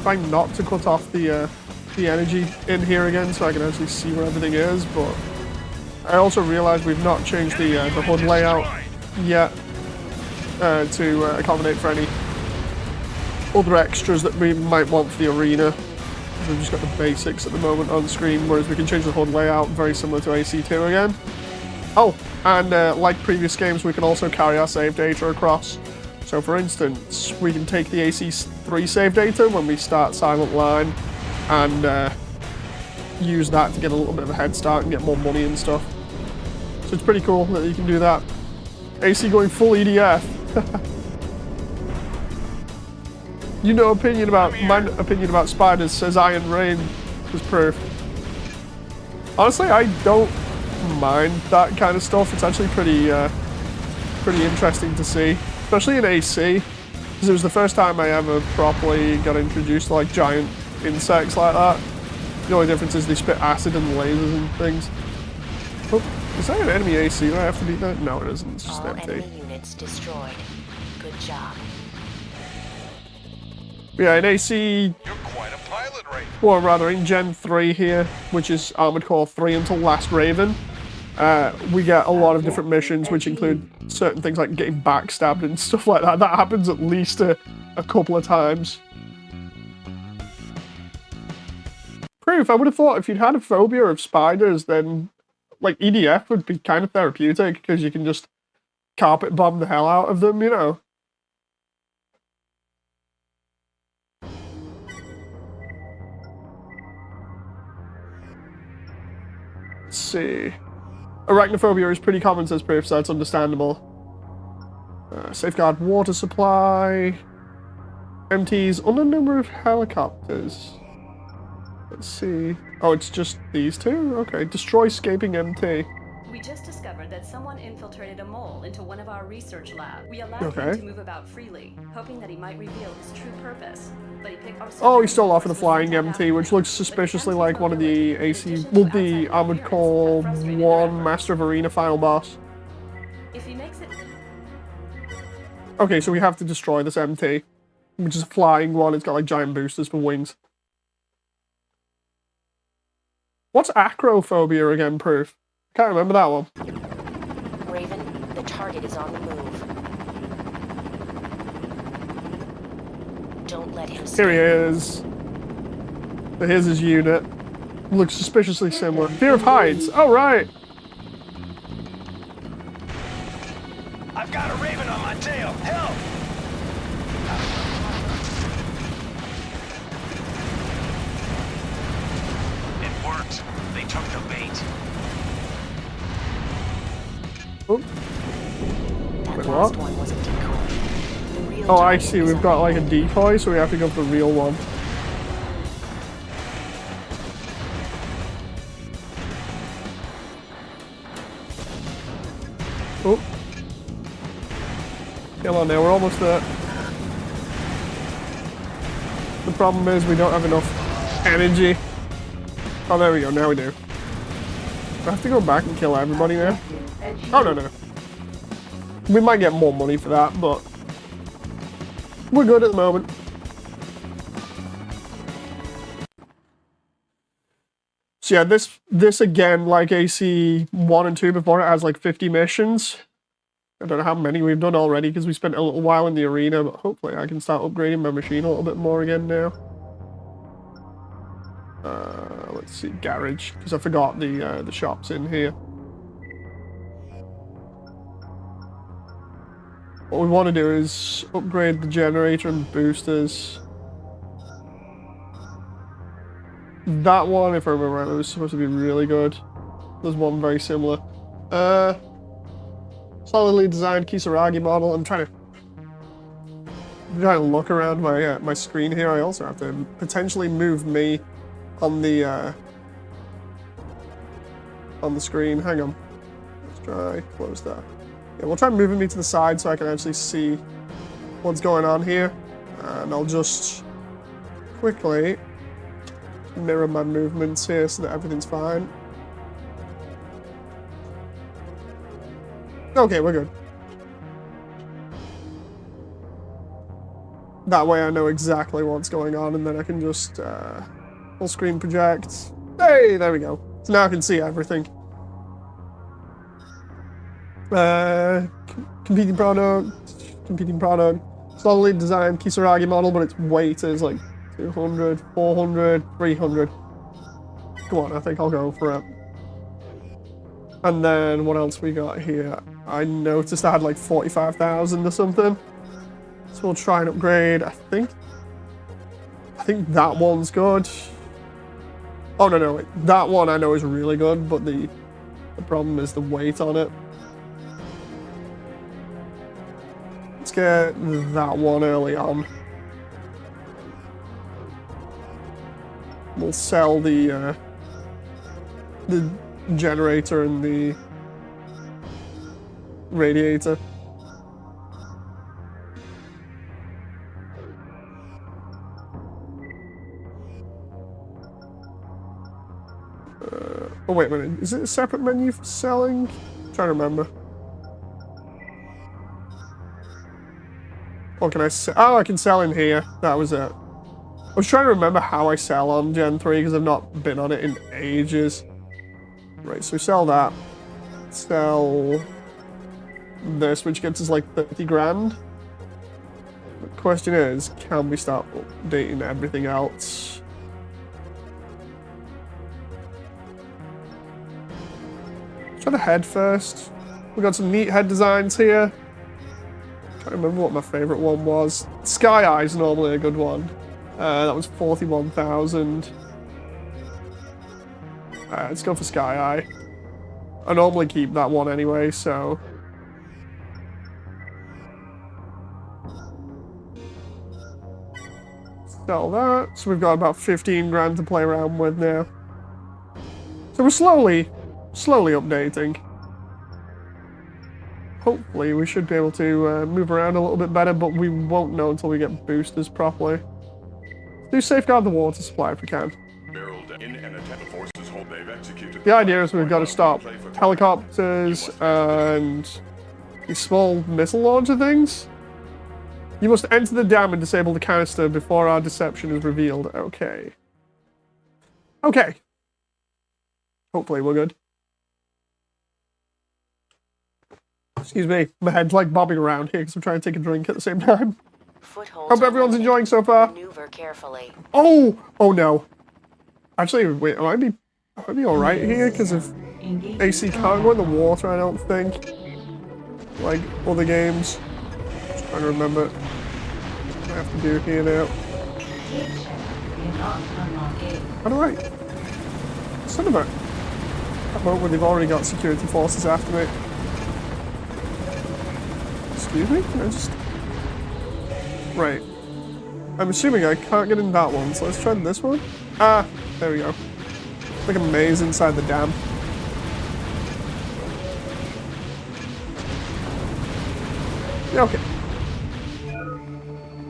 Trying not to cut off the energy in here again so I can actually see where everything is, but I also realized we've not changed the HUD layout yet to accommodate for any other extras that we might want for the arena. We've just got the basics at the moment on screen, whereas we can change the HUD layout very similar to AC2 again. Oh, and like previous games, we can also carry our save data across. So for instance, we can take the AC3 save data when we start Silent Line and use that to get a little bit of a head start and get more money and stuff. So it's pretty cool that you can do that. AC going full EDF. My opinion about spiders, says Iron Rain, is proof. Honestly, I don't mind that kind of stuff. It's actually pretty interesting to see, especially in AC, because it was the first time I ever properly got introduced to like giant insects like that. The only difference is they spit acid and lasers and things. Oh, is that an enemy AC? Do I have to beat that? No, it isn't. It's just empty. All enemy units destroyed. Good job. Yeah, in AC, You're quite a pilot, right? or rather in Gen 3 here, which is Armored Core 3 until Last Raven, we get a lot of different missions, which include certain things like getting backstabbed and stuff like that. That happens at least a couple of times. Proof, I would have thought if you'd had a phobia of spiders, then like EDF would be kind of therapeutic, because you can just carpet bomb the hell out of them, you know? Let's see. Arachnophobia is pretty common, says Proof, so it's understandable. Safeguard water supply. MTs, unknown number of helicopters. Let's see. Oh, it's just these two? Okay. Destroy escaping MT. We just discovered that someone infiltrated a mole into one of our research labs. We allowed Okay. him to move about freely, hoping that he might reveal his true purpose. But he picked our Oh, he stole off with a flying MT, which looks suspiciously like one of the AC... Well, the Armored Core 1 Master of Arena final boss. If he makes it... Okay, so we have to destroy this MT, which is a flying one. It's got like giant boosters for wings. What's acrophobia again, Proof? Can't remember that one. Raven, the target is on the move. Don't let him Here he is. So here's his unit. Looks suspiciously similar. Fear of heights. Oh, right. I've got a raven on my tail. Help! It worked. They took the bait. Oh. That Wait, last what? one was a decoy. The real Oh, I target see. is We've on got the like a move. decoy, so we have to go for the real one. Oh. Come on now, we're almost there. The problem is we don't have enough energy. Oh, there we go. Now we do. I have to go back and kill everybody now. Oh, no. We might get more money for that, but we're good at the moment. So yeah, this again, like AC1 and 2 before, it has like 50 missions. I don't know how many we've done already because we spent a little while in the arena, but hopefully I can start upgrading my machine a little bit more again now. Let's see, garage, because I forgot the shops in here. What we want to do is upgrade the generator and boosters. That one, if I remember right, was supposed to be really good. There's one very similar. Solidly designed Kisaragi model. I'm trying to look around my screen here. I also have to potentially move me on the screen. Hang on. Let's try close that. Yeah, we'll try moving me to the side so I can actually see what's going on here. And I'll just quickly mirror my movements here so that everything's fine. Okay, we're good. That way I know exactly what's going on, and then I can just full screen project. Hey, there we go. So now I can see everything. Competing product. Slowly designed Kisaragi model, but its weight is like 200, 400, 300. Come on, I think I'll go for it. And then what else we got here? I noticed I had like 45,000 or something. So we'll try and upgrade. I think that one's good. Oh no, wait. That one I know is really good, but the problem is the weight on it. Let's get that one early on. We'll sell the generator and the radiator. Oh wait a minute, is it a separate menu for selling? I'm trying to remember. Or can I sell? Oh, I can sell in here. That was it. I was trying to remember how I sell on Gen 3 because I've not been on it in ages. Right, so sell that. Sell this, which gets us like 30 grand. The question is, can we start updating everything else? Let's try the head first. We got some neat head designs here. I can't remember what my favorite one was. Sky Eye is normally a good one. That was 41,000. Let's go for Sky Eye. I normally keep that one anyway, so... Sell that. So we've got about 15 grand to play around with now. So we're slowly updating. Hopefully we should be able to move around a little bit better, but we won't know until we get boosters properly. Do safeguard the water supply if we can. The idea is we've got to stop helicopters and these small missile launcher things. You must enter the dam and disable the canister before our deception is revealed. Okay. Okay. Hopefully we're good. Excuse me, my head's like bobbing around here because I'm trying to take a drink at the same time. Hope everyone's enjoying so far. Maneuver carefully. Oh no. Actually, wait, I might be all right here because if AC can't go in the water, I don't think. Like other games. Just trying to remember what I have to do here now. How do I? Son of a... That moment where they've already got security forces after me. Excuse me? Can I just... Right. I'm assuming I can't get in that one, so let's try this one. Ah, there we go. It's like a maze inside the dam. Yeah, okay.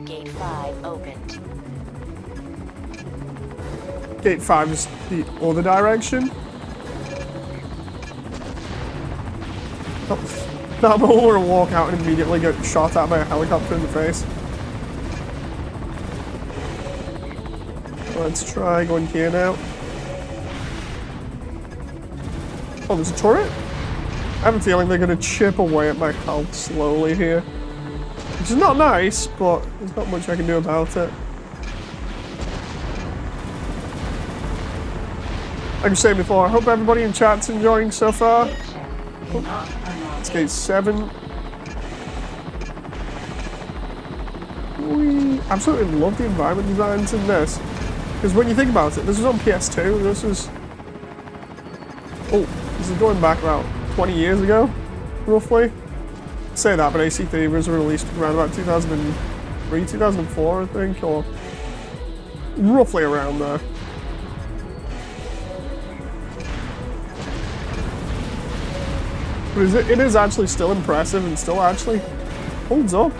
Gate 5 opened. Gate 5 is the other direction. Oh, that moment where I walk out and immediately get shot at by a helicopter in the face. Let's try going here now. Oh, there's a turret? I have a feeling they're gonna chip away at my health slowly here. Which is not nice, but there's not much I can do about it. Like I was saying before, I hope everybody in chat's enjoying so far. It's gate 7. We absolutely love the environment designs in this. Because when you think about it, this was on PS2, this is going back about 20 years ago, roughly. I'd say that, but AC3 was released around about 2003, 2004, I think, or roughly around there. But it is actually still impressive and still actually holds up.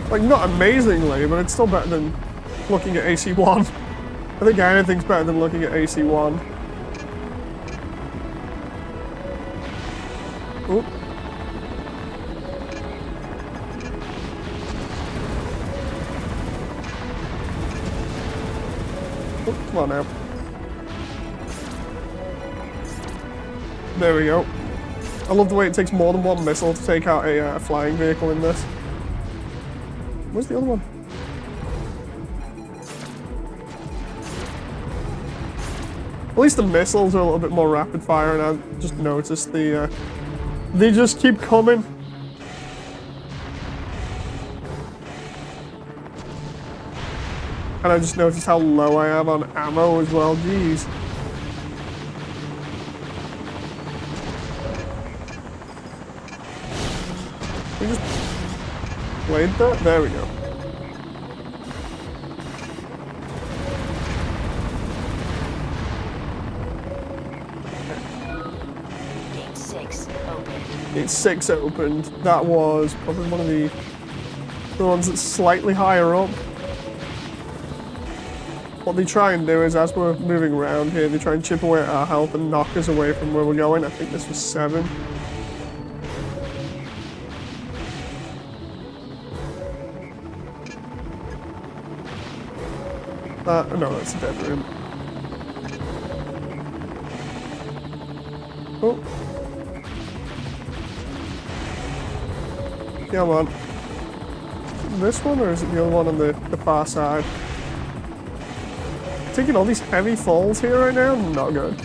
Like, not amazingly, but it's still better than looking at AC1. I think anything's better than looking at AC1. Oop. Oh, come on now. There we go. I love the way it takes more than one missile to take out a flying vehicle in this. Where's the other one? At least the missiles are a little bit more rapid fire, and I just noticed they just keep coming. And I just noticed how low I am on ammo as well, jeez. We just played that? There we go. Gate 6 open. Gate 6 opened. That was probably one of the ones that's slightly higher up. What they try and do is, as we're moving around here, they try and chip away at our health and knock us away from where we're going. I think this was 7. No, that's a dead room. Oh. Come on. This one, or is it the other one on the far side? Taking all these heavy falls here right now? Not good.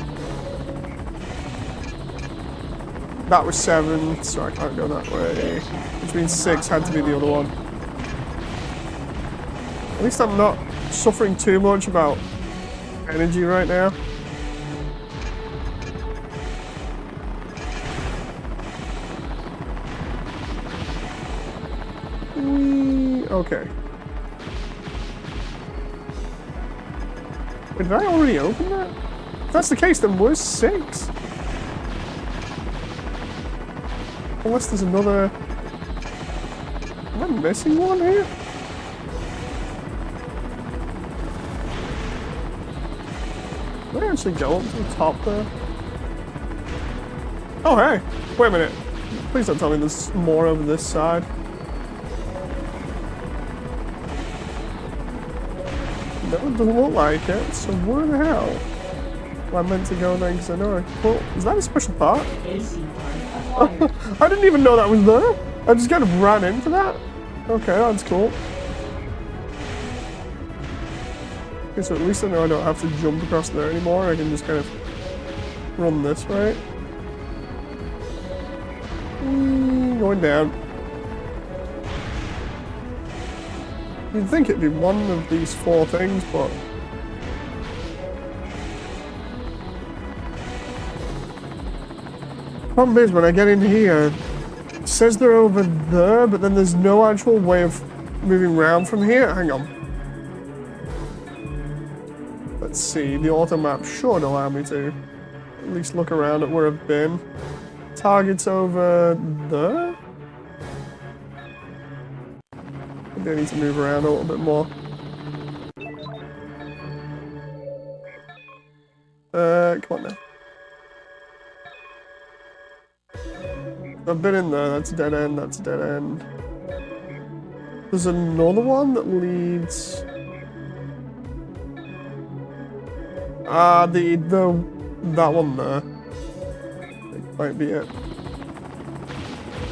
That was 7, so I can't go that way. Which means 6 had to be the other one. At least I'm not suffering too much about energy right now. Okay. Wait, did I already open that? If that's the case, then where's 6? Unless there's another... Am I missing one here? Did I actually go up to the top there? Oh, hey! Wait a minute. Please don't tell me there's more over this side. No, it doesn't look like it, so where the hell am I meant to go next? I know. Well, is that a special part? I didn't even know that was there. I just kind of ran into that. Okay, that's cool. Okay, so at least I know I don't have to jump across there anymore. I can just kind of run this way. Going down. You'd think it'd be one of these 4 things, but... Problem is, when I get in here, it says they're over there, but then there's no actual way of moving around from here. Hang on. Let's see, the auto map should allow me to at least look around at where I've been. Target's over there? Maybe I need to move around a little bit more. Come on now. I've been in there, that's a dead end, that's a dead end. There's another one that leads... that one there. That might be it.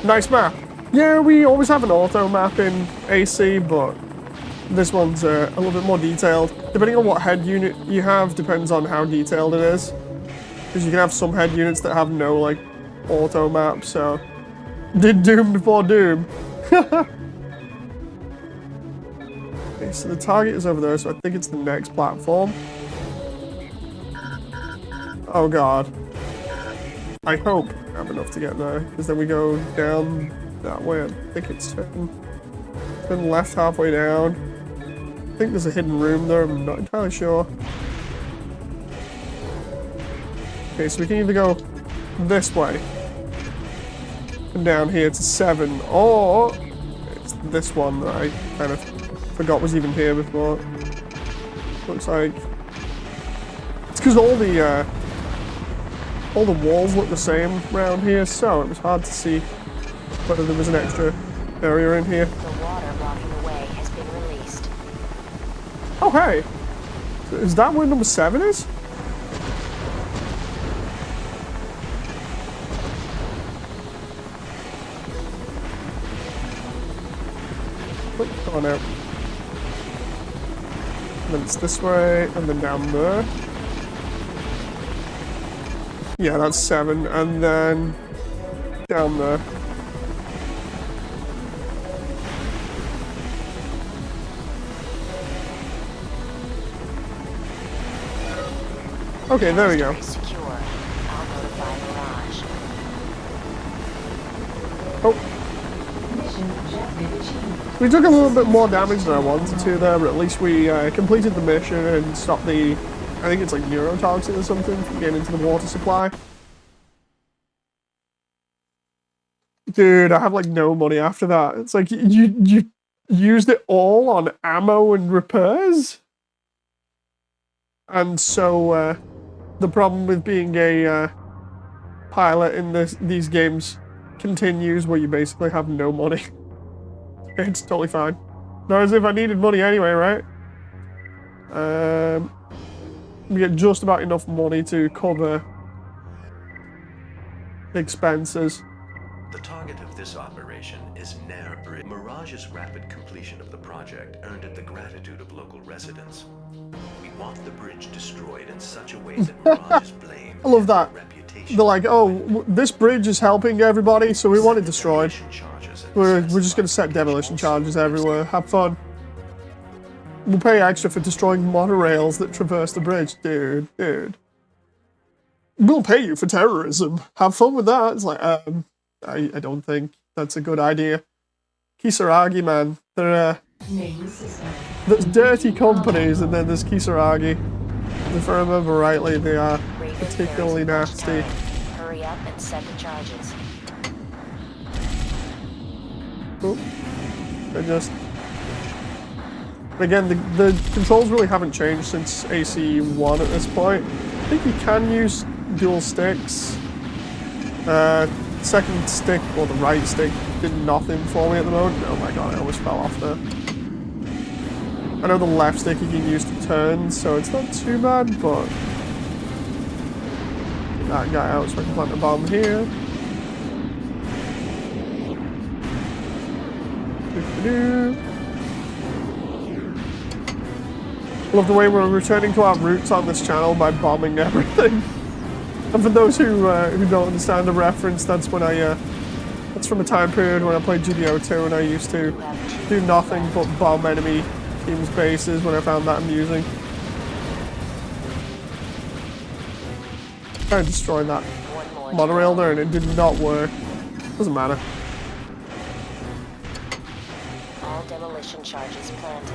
Nice map. Yeah, we always have an auto map in AC, but this one's a little bit more detailed. Depending on what head unit you have, depends on how detailed it is. Because you can have some head units that have no, like, auto map, so... Did Doom before Doom. Okay, so the target is over there, so I think it's the next platform. Oh god. I hope I have enough to get there, because then we go down that way. I think it's turn left halfway down. I think there's a hidden room there, I'm not entirely sure. Okay, so we can either go this way and down here to 7, or it's this one that I kind of forgot was even here before. Looks like it's because all the walls look the same around here, so it was hard to see whether there was an extra area in here. The water blocking the way has been released. Oh hey, is that where number 7 is? Come on out. And then it's this way, and then down there. Yeah, that's 7, and then down there. Okay, there we go. Secure. I'll notify Mirage. Oh. Mission objective achieved. We took a little bit more damage than I wanted to there, but at least we completed the mission and stopped the, I think it's like neurotoxin or something, from getting into the water supply. Dude, I have like no money after that. It's like, you used it all on ammo and repairs? And so, the problem with being a pilot in these games continues, where you basically have no money. It's totally fine. Not as if I needed money anyway, right? We get just about enough money to cover expenses. The target of this operation is Nair Bridge. Mirage's rapid completion of the project earned it the gratitude of local residents. We want the bridge destroyed in such a way that Mirage is blamed. I love that. Reputation. They're like, oh, this bridge is helping everybody, so we want it destroyed. We're just going to set demolition charges everywhere. Have fun. We'll pay extra for destroying monorails that traverse the bridge. Dude. We'll pay you for terrorism. Have fun with that. It's like, I don't think that's a good idea. Kisaragi, man. They're, Name system. there's dirty companies, and then there's Kisaragi. If I remember rightly, they are particularly nasty. Hurry up and set the charges. Oh, I just... Again, the controls really haven't changed since AC1 at this point. I think you can use dual sticks. Second stick, or the right stick, did nothing for me at the moment. Oh my god, I almost fell off there. I know the left stick you can use to turn, so it's not too bad, but... Get that guy out so I can plant a bomb here. Love the way we're returning to our roots on this channel by bombing everything. And for those who don't understand the reference, that's when that's from a time period when I played GDO 2 and I used to do nothing but bomb enemy teams' bases when I found that amusing. I destroyed that monorail there and it did not work. Doesn't matter. All demolition charges planted.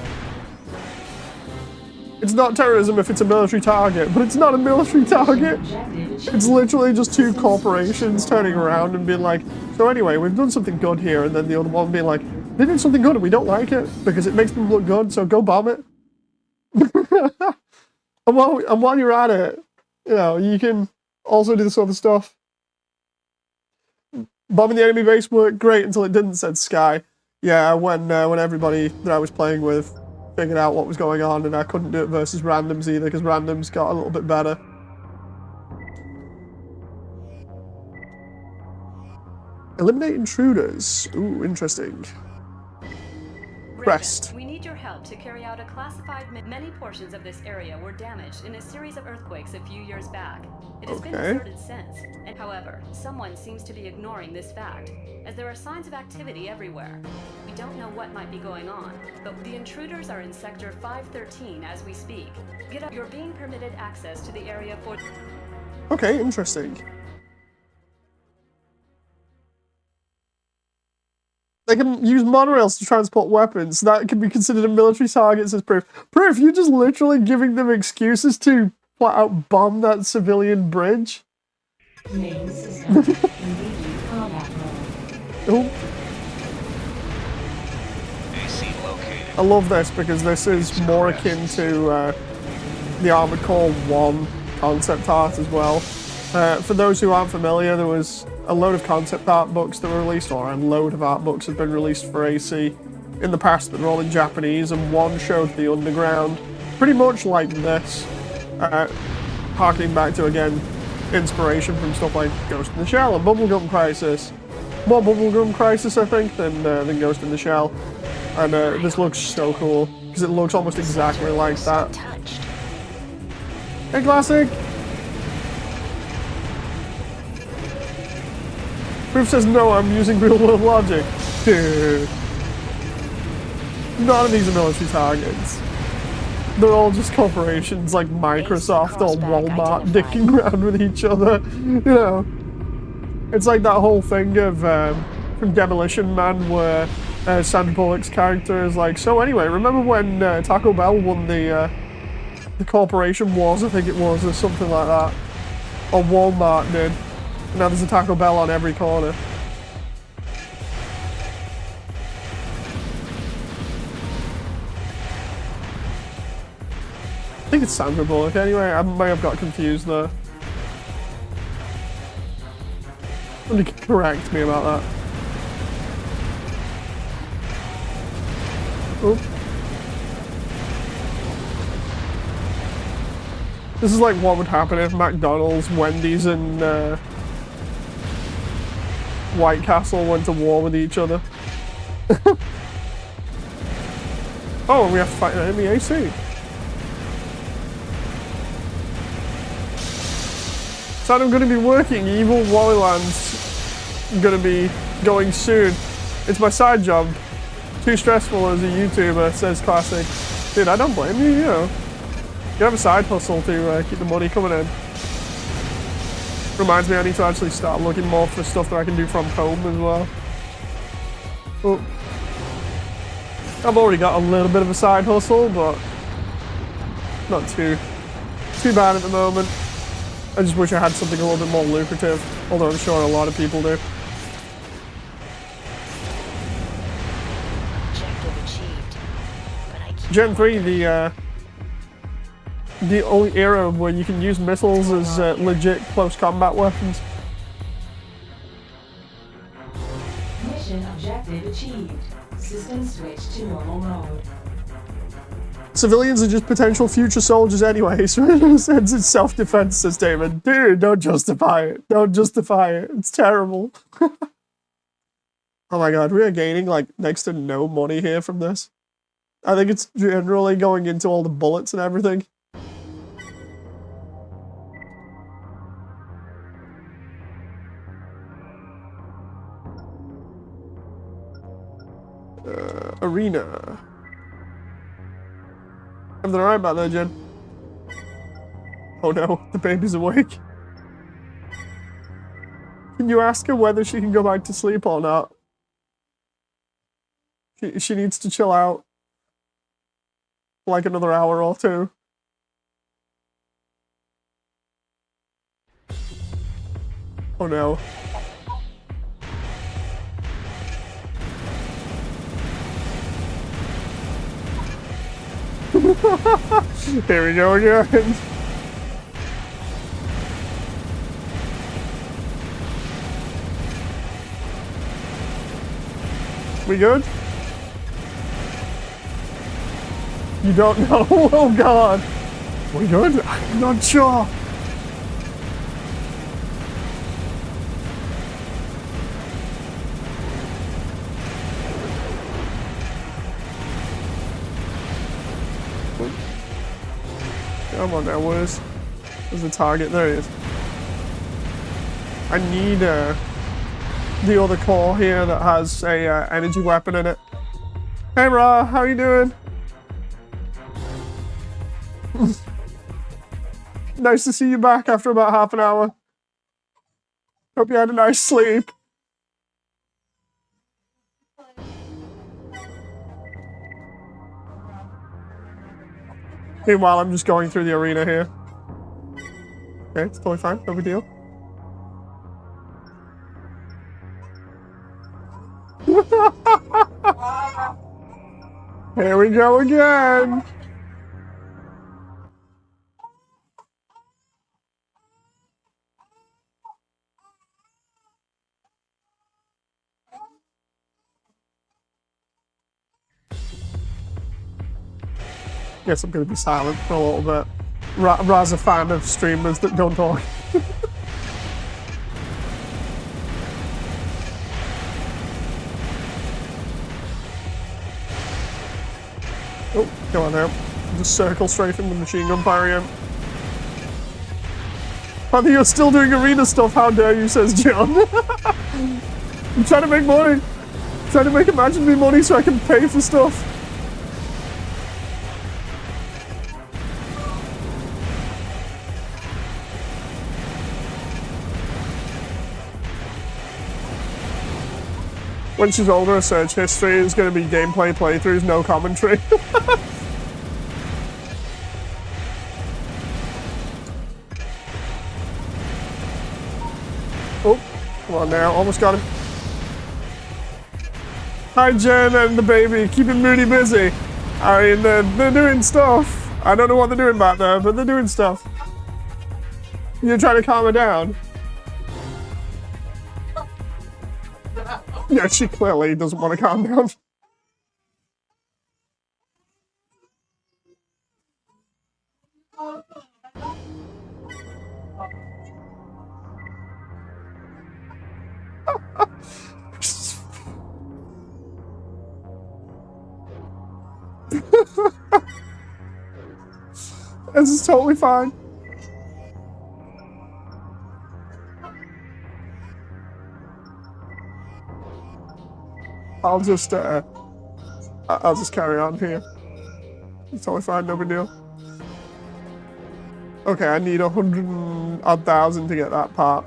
It's not terrorism if it's a military target, but it's not a military target. It's literally just two corporations turning around and being like, so anyway, we've done something good here, and then the other one being like, they did something good and we don't like it because it makes them look good, so go bomb it. and while you're at it, you know, you can also do this other stuff. Bombing the enemy base worked great until it didn't, said Sky. Yeah, when everybody that I was playing with figured out what was going on, and I couldn't do it versus randoms either, because randoms got a little bit better. Eliminate intruders. Ooh, interesting. Crest. Raven, we need your help to carry out a classified. Many portions of this area were damaged in a series of earthquakes a few years back. It has been deserted since, and however, someone seems to be ignoring this fact, as there are signs of activity everywhere. We don't know what might be going on, but the intruders are in Sector 513 as we speak. Get up. You're being permitted access to the area for... Okay, interesting. They can use monorails to transport weapons. That can be considered a military target, says Proof. Proof, you're just literally giving them excuses to flat out bomb that civilian bridge. Main system. Engaging combat mode. Oh. AC located. I love this because this is more akin to the Armored Core 1 concept art as well. For those who aren't familiar, there was a load of concept art books that were released, or a load of art books have been released for AC in the past that were all in Japanese, and one showed the underground, pretty much like this, harkening back to, again, inspiration from stuff like Ghost in the Shell and Bubblegum Crisis. More Bubblegum Crisis, I think, than Ghost in the Shell. And this looks so cool, because it looks almost exactly like that. Hey, Classic! Proof says, no, I'm using real-world logic. Dude. None of these are military targets. They're all just corporations like Microsoft or Walmart dicking around with each other. You know. It's like that whole thing of from Demolition Man where Sandra Bullock's character is like, so anyway, remember when Taco Bell won the corporation wars, I think it was, or something like that. Or Walmart did. Now there's a Taco Bell on every corner. I think it's Sandra Bullock anyway, I may have got confused there. Somebody can correct me about that. Oh. This is like what would happen if McDonald's, Wendy's, and White Castle went to war with each other. Oh, and we have to fight an enemy AC. So I'm going to be working. Evil Wallyland's going to be going soon. It's my side job. Too stressful as a YouTuber, says Classic. Dude, I don't blame you, you know. You have a side hustle to keep the money coming in. Reminds me I need to actually start looking more for stuff that I can do from home as well. Oh. I've already got a little bit of a side hustle, but not too bad at the moment. I just wish I had something a little bit more lucrative, although I'm sure a lot of people do. Objective achieved. But I keep Gen 3, the only era where you can use missiles as legit close combat weapons. Mission objective achieved. System switch to normal mode. Civilians are just potential future soldiers anyway, so in a sense it's self-defense, says David. Dude, don't justify it. Don't justify it. It's terrible. Oh my god, we are gaining like next to no money here from this. I think it's generally going into all the bullets and everything. Arena. Everything alright back there, Jen? Oh no, the baby's awake. Can you ask her whether she can go back to sleep or not? She needs to chill out. For like another hour or two. Oh no. Here we go again. We good? You don't know? Oh god. We good? I'm not sure. Come on now, where's the target? There he is. I need the other core here that has a energy weapon in it. Hey Ra, how you doing? Nice to see you back after about half an hour. Hope you had a nice sleep. Meanwhile, I'm just going through the arena here. Okay, it's totally fine, no big deal. Here we go again. Guess I'm gonna be silent for a little bit. Ra's a fan of streamers that don't talk. Oh, go on now. Just circle strafing with machine gun firing him. I think you're still doing arena stuff, how dare you, says John. I'm trying to make money. I'm trying to make Imagine Me money so I can pay for stuff. When she's older, her search history is going to be gameplay playthroughs, no commentary. Oh, come on now, almost got him. Hi Jen and the baby, keeping Moody busy. I mean, they're doing stuff. I don't know what they're doing back there, but they're doing stuff. You're trying to calm her down. Yeah, she clearly doesn't want to calm down. This is totally fine. I'll just carry on here. It's totally fine, no big deal. Okay, I need 100,000 to get that part.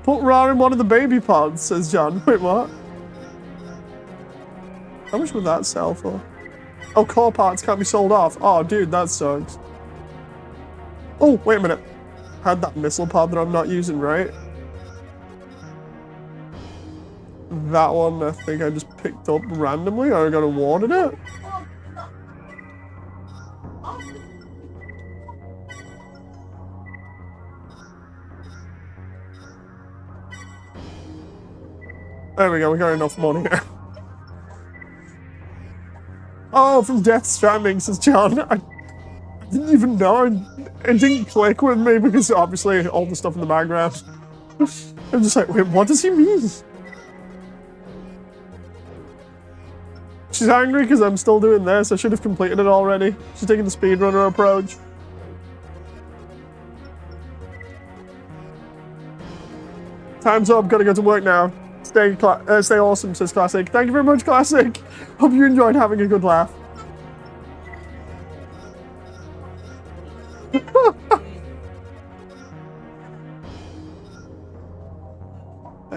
Put Ra in one of the baby pods, says John. Wait, what? How much would that sell for? Oh, core parts can't be sold off. Oh, dude, that sucks. Oh, wait a minute. I had that missile pod that I'm not using, right? That one, I think I just picked up randomly, or I got awarded it. There we go, we got enough money now. Oh, from Death Stranding, says John. I didn't even know. It didn't click with me because obviously all the stuff in the background. I'm just like, wait, what does he mean? She's angry because I'm still doing this. I should have completed it already. She's taking the speedrunner approach. Time's up, gotta go to work now. Stay awesome, says Classic. Thank you very much, Classic. Hope you enjoyed having a good laugh.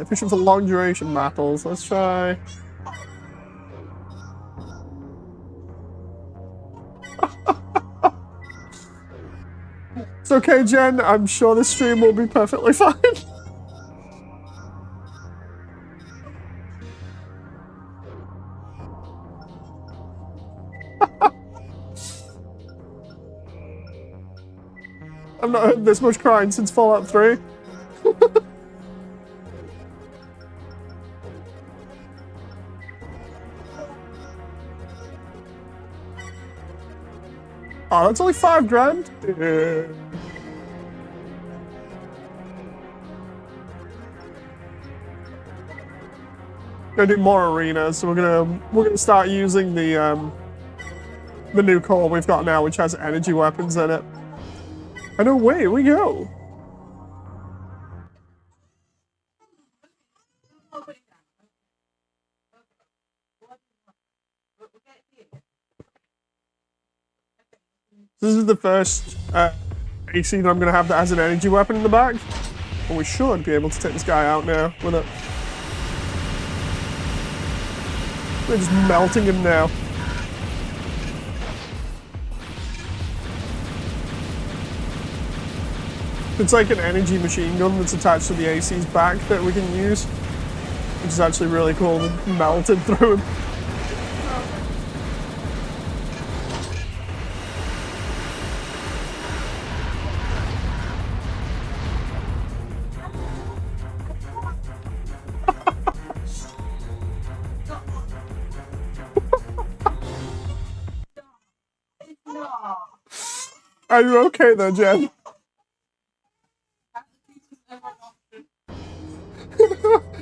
Fishing for long duration battles. Let's try. It's okay, Jen. I'm sure the stream will be perfectly fine. I've not heard this much crying since Fallout 3. Oh, that's only $5,000? Dude. Gonna do more arenas, so we're gonna start using the new core we've got now, which has energy weapons in it. And away we go. This is the first AC that I'm gonna have that has an energy weapon in the back. And we should be able to take this guy out now with it. We're just melting him now. It's like an energy machine gun that's attached to the AC's back that we can use. Which is actually really cool. It melted through him. Are you okay there, Jen?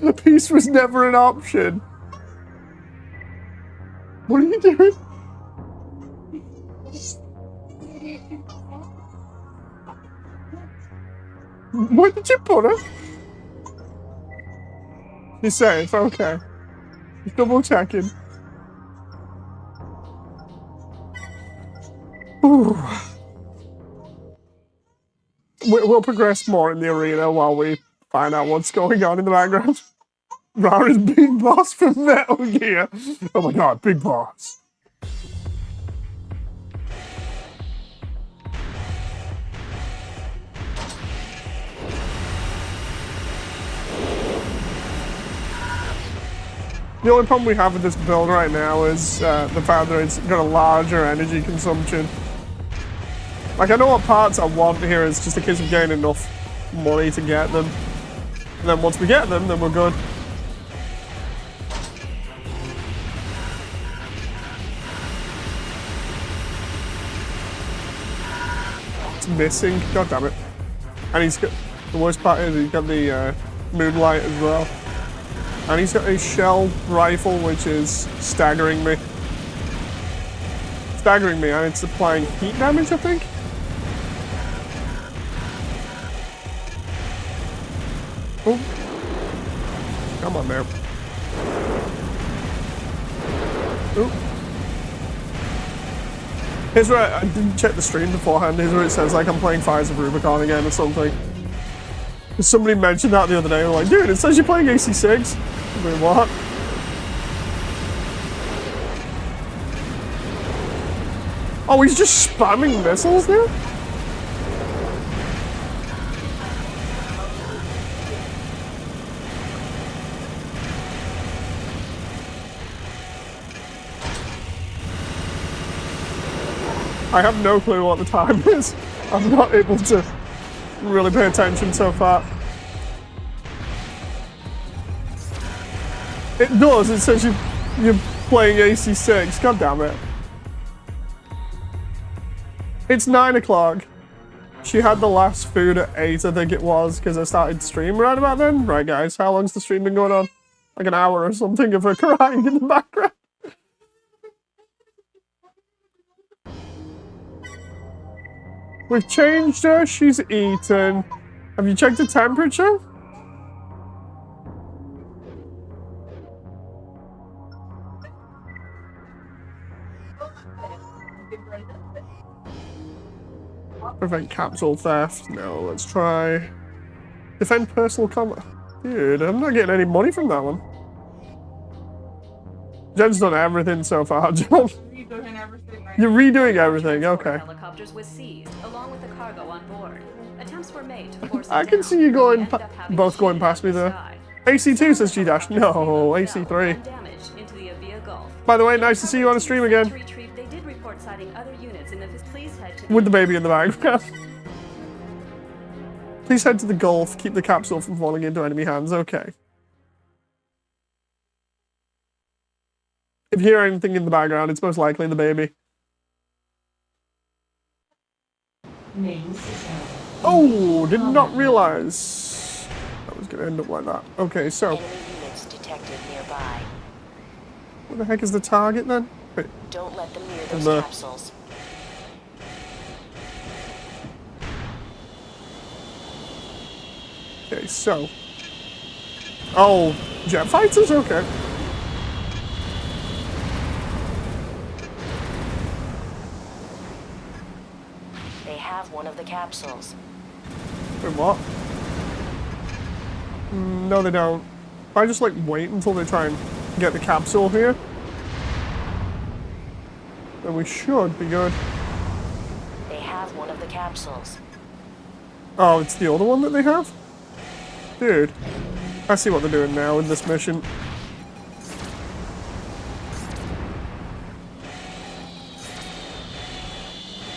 The peace was never an option. What are you doing? Where did you put her? She's safe, okay. Just double checking. Ooh. We'll progress more in the arena while we find out what's going on in the background. Rara's Big Boss from Metal Gear. Oh my god, Big Boss. The only problem we have with this build right now is the fact that it's got a larger energy consumption. Like, I know what parts I want here, is just a case of getting enough money to get them. And then once we get them, then we're good. It's missing. God damn it. And he's got, the worst part is he's got the moonlight as well. And he's got a shell rifle, which is staggering me. Staggering me, and it's applying heat damage, I think? Oh. Come on now. Oh. Here's where I didn't check the stream beforehand. Here's where it says like I'm playing Fires of Rubicon again or something. Somebody mentioned that the other day. They're like, dude, it says you're playing AC6. Wait, what? Oh, he's just spamming missiles now? I have no clue what the time is. I'm not able to really pay attention so far. It does, it says you're playing AC6, god damn it. It's 9 o'clock. She had the last food at 8, I think it was, because I started stream right about then. Right guys, how long's the stream been going on? Like an hour or something of her crying in the background. We've changed her, she's eaten. Have you checked the temperature? Prevent capsule theft. No, let's try. Defend personal combat. Dude, I'm not getting any money from that one. Jen's done everything so far, John. You're redoing everything, okay. Helicopters was seized, along with the cargo on board. Attempts were made to force I can see you going, both going past me there. AC2 says G-Dash. No, AC3. By the way, nice to see you on the stream again. They did report sighting other units in the please head to With the baby in the background. Please head to the Gulf. Keep the capsule from falling into enemy hands. Okay. If you hear anything in the background, it's most likely the baby. Oh, did not realize that was going to end up like that. Okay, so detected nearby. What the heck is the target then? Wait, Don't let them near those the- capsules. okay, so. Oh, jet fighters? Okay. They have one of the capsules. Wait, what? No, they don't. If I just like wait until they try and get the capsule here, then we should be good. They have one of the capsules. Oh, it's the other one that they have? Dude. I see what they're doing now in this mission.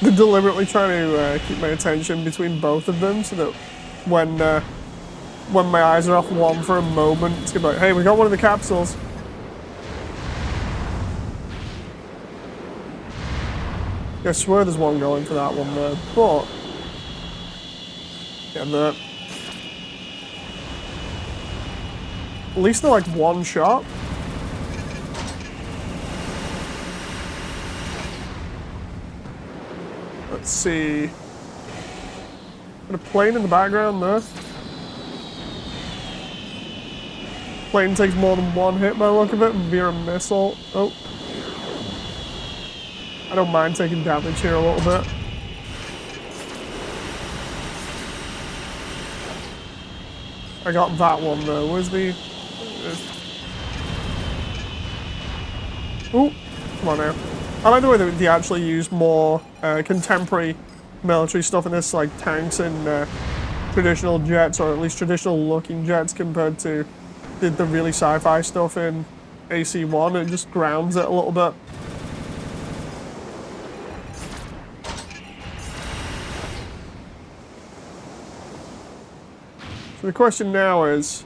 They're deliberately trying to keep my attention between both of them so that when my eyes are off one for a moment, it's gonna be like, hey, we got one of the capsules. I swear there's one going for that one there, but... yeah, that. At least they're like one shot. Let's see. Got a plane in the background there. Plane takes more than one hit by the look of it via a missile. Oh. I don't mind taking damage here a little bit. I got that one though. Where's the... Ooh, come on now. I like the way that they actually use more contemporary military stuff in this, like tanks and traditional jets, or at least traditional looking jets compared to the really sci-fi stuff in AC1. It just grounds it a little bit. So the question now is,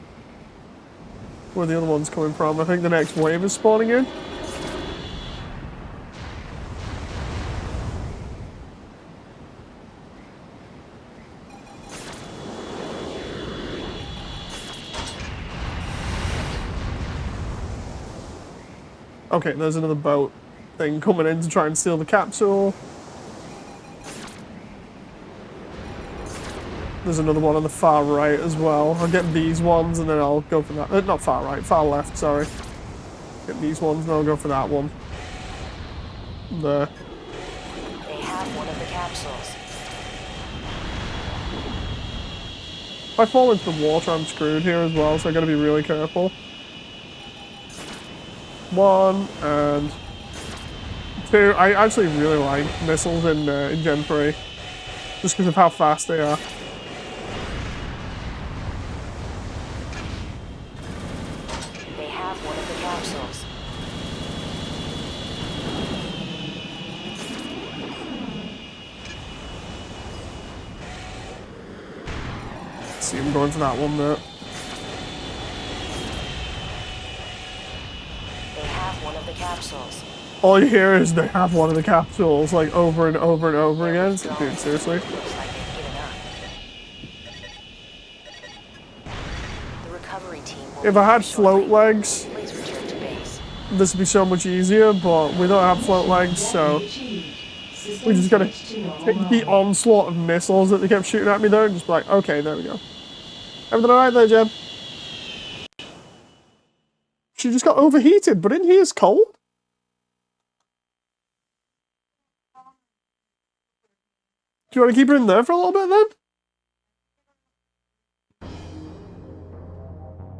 where are the other ones coming from? I think the next wave is spawning in. Okay, there's another boat thing coming in to try and steal the capsule. There's another one on the far right as well. I'll get these ones and then I'll go for that. Not far right, far left, sorry. Get these ones and I'll go for that one. There. They have one of the capsules. If I fall into the water, I'm screwed here as well, so I gotta be really careful. One and two. I actually really like missiles in Gen 3, just because of how fast they are. They have one of the capsules. See him going for that one there. They have one of the capsules. All you hear is they have one of the capsules, like over and over and over again. It's like, dude, seriously? Looks like they've given up. The recovery team will If be I had here float shortly. legs, Please return to base. this would be so much easier, but we don't have float legs, so we just gotta take the onslaught of missiles that they kept shooting at me there and just be like, okay, there we go. Everything alright there, Jen? She just got overheated, but in here it's cold. Do you want to keep her in there for a little bit then?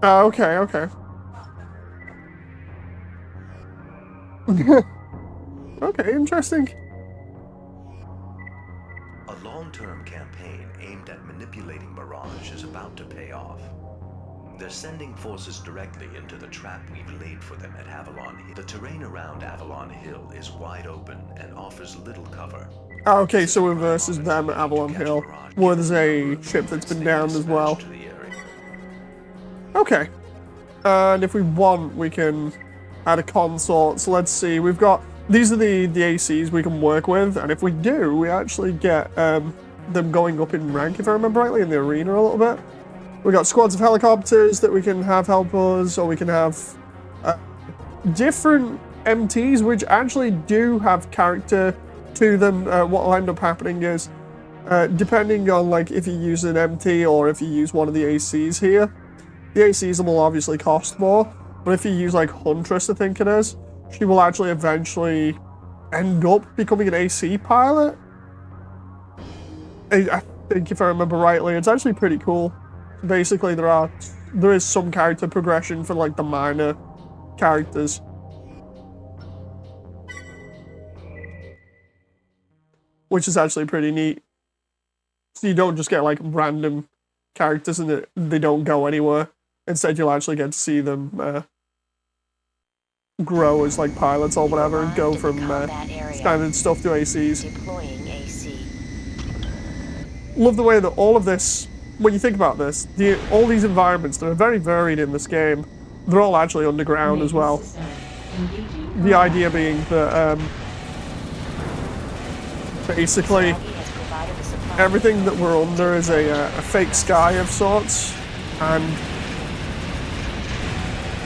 Okay, okay. Okay, interesting. A long-term campaign aimed at manipulating Mirage is about to pay off. They're sending forces directly into the trap we've laid for them at Avalon Hill. The terrain around Avalon Hill is wide open and offers little cover. Okay, so we're versus them at Avalon Hill, where there's a ship that's been downed as well. Okay. And if we want, we can add a consort. So let's see, we've got... These are the ACs we can work with, and if we do, we actually get them going up in rank, if I remember rightly, in the arena a little bit. We got squads of helicopters that we can have help us, or we can have different MTs, which actually do have character to them. What will end up happening is, depending on like if you use an MT or if you use one of the ACs here, the ACs will obviously cost more, but if you use like Huntress, I think it is, she will actually eventually end up becoming an AC pilot. I think if I remember rightly, it's actually pretty cool. Basically, there is some character progression for like the minor characters. Which is actually pretty neat. So you don't just get like random characters and they don't go anywhere. Instead, you'll actually get to see them grow as like pilots or whatever, and go from standard stuff to ACs. Deploying AC. Love the way that all of this, when you think about this, all these environments that are very varied in this game, they're all actually underground as well. The idea being that basically everything that we're under is a fake sky of sorts, and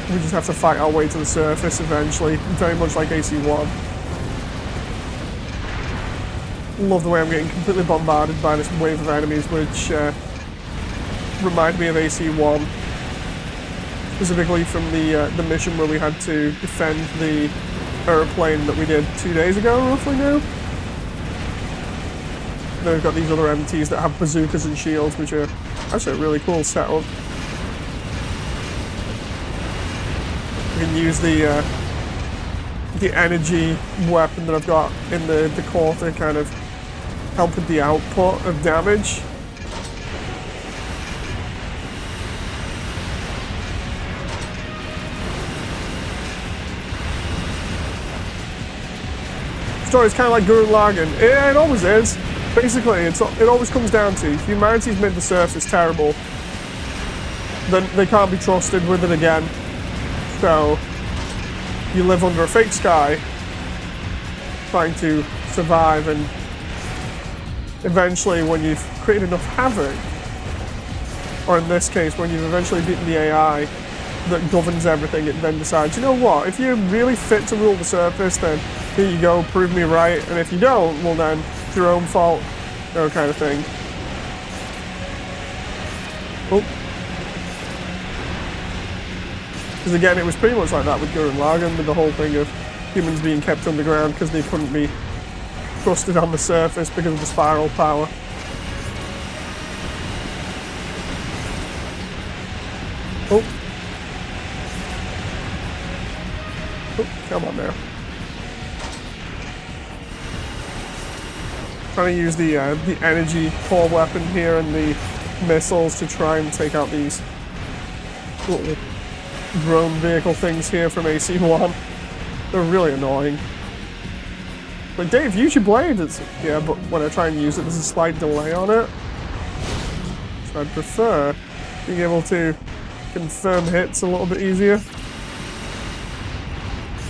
we just have to fight our way to the surface eventually, very much like AC1. Love the way I'm getting completely bombarded by this wave of enemies, which remind me of AC1, specifically from the mission where we had to defend the airplane that we did 2 days ago, roughly now. Then we've got these other MTs that have bazookas and shields, which are actually a really cool setup. We can use the energy weapon that I've got in the core to kind of help with the output of damage. Story's kind of like Gurren Lagann. It always is. Basically, it always comes down to humanity's made the surface terrible. Then they can't be trusted with it again. So you live under a fake sky, trying to survive, and eventually, when you've created enough havoc, or in this case, when you've eventually beaten the AI that governs everything, it then decides, you know what, if you're really fit to rule the surface, then here you go, prove me right, and if you don't, well then, it's your own fault, that kind of thing. Oh. Because again, it was pretty much like that with Gurren Lagann, with the whole thing of humans being kept underground because they couldn't be trusted on the surface because of the spiral power. Oh. Oh, come on now. Trying to use the energy core weapon here and the missiles to try and take out these little drone vehicle things here from AC1. They're really annoying. But Dave, use your blade. Yeah, but when I try and use it, there's a slight delay on it. So I'd prefer being able to confirm hits a little bit easier.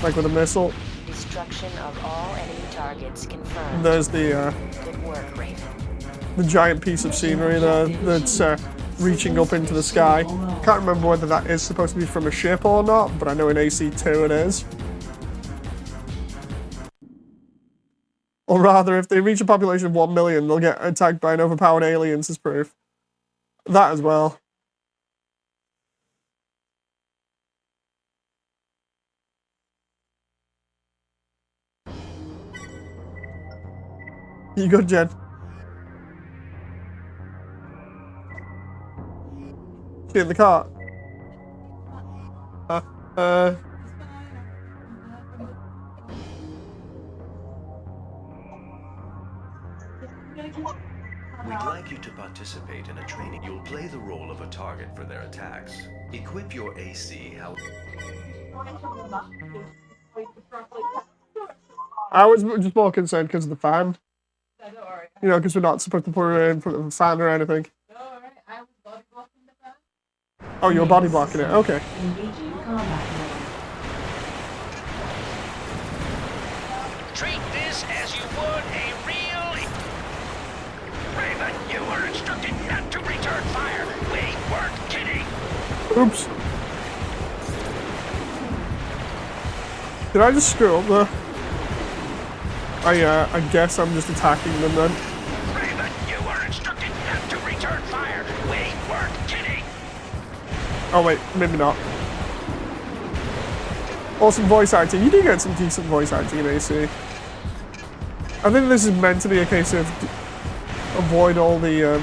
Like with a missile. Destruction of all enemy targets confirmed. And there's the Good work, Raven. the giant piece of scenery there that's reaching up into the sky. Can't remember whether that is supposed to be from a ship or not, but I know in AC2 it is. Or rather, if they reach a population of 1 million, they'll get attacked by an overpowered aliens as proof. That as well. You good, Jen? She in the car? We'd like you to participate in a training. You'll play the role of a target for their attacks. Equip your AC how... I was just more concerned because of the fan. You know, because we're not supposed to put her in front of a fan or anything. Oh, you're body blocking it. Okay. Treat this as you would a real... Raven, you were instructed not to return fire. We weren't kidding. Oops. Did I just screw up there? I guess I'm just attacking them then. Raven, you were instructed not to return fire. We weren't kidding. Oh wait, maybe not. Awesome voice acting. You do get some decent voice acting in AC. I think this is meant to be a case of avoid all the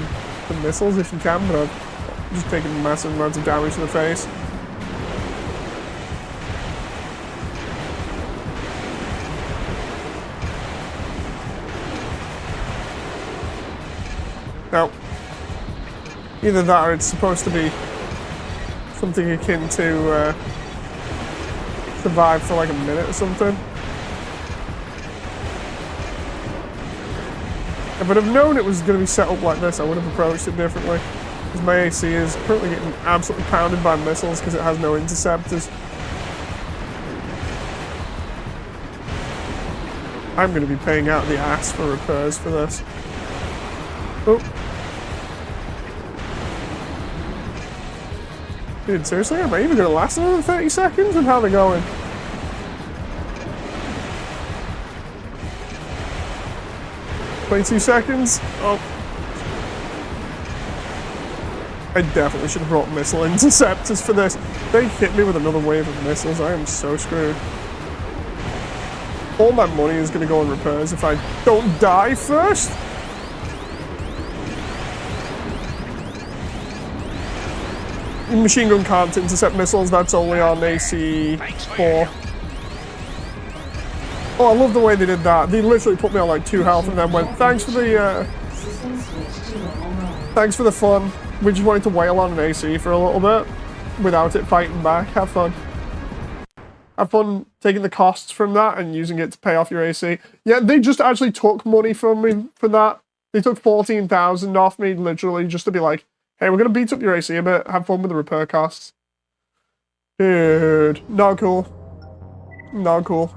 missiles if you can, but I'm just taking massive amounts of damage to the face. Now, either that or it's supposed to be something akin to survive for like a minute or something. If I'd have known it was going to be set up like this, I would have approached it differently. Because my AC is currently getting absolutely pounded by missiles because it has no interceptors. I'm going to be paying out the ass for repairs for this. Oh. Dude, seriously? Am I even going to last another 30 seconds? And how are they going? "22 seconds. Oh. I definitely should have brought missile interceptors for this. They hit me with another wave of missiles. I am so screwed. All my money is going to go on repairs if I don't die first. Machine gun can't intercept missiles. That's only on AC4. Oh, I love the way they did that. They literally put me on like 2 health and then went, thanks for the fun. We just wanted to wail on an AC for a little bit without it fighting back. Have fun. Have fun taking the costs from that and using it to pay off your AC. Yeah, they just actually took money from me for that. They took 14,000 off me, literally, just to be like, hey, we're going to beat up your AC a bit. Have fun with the repair costs. Dude, not cool. Not cool.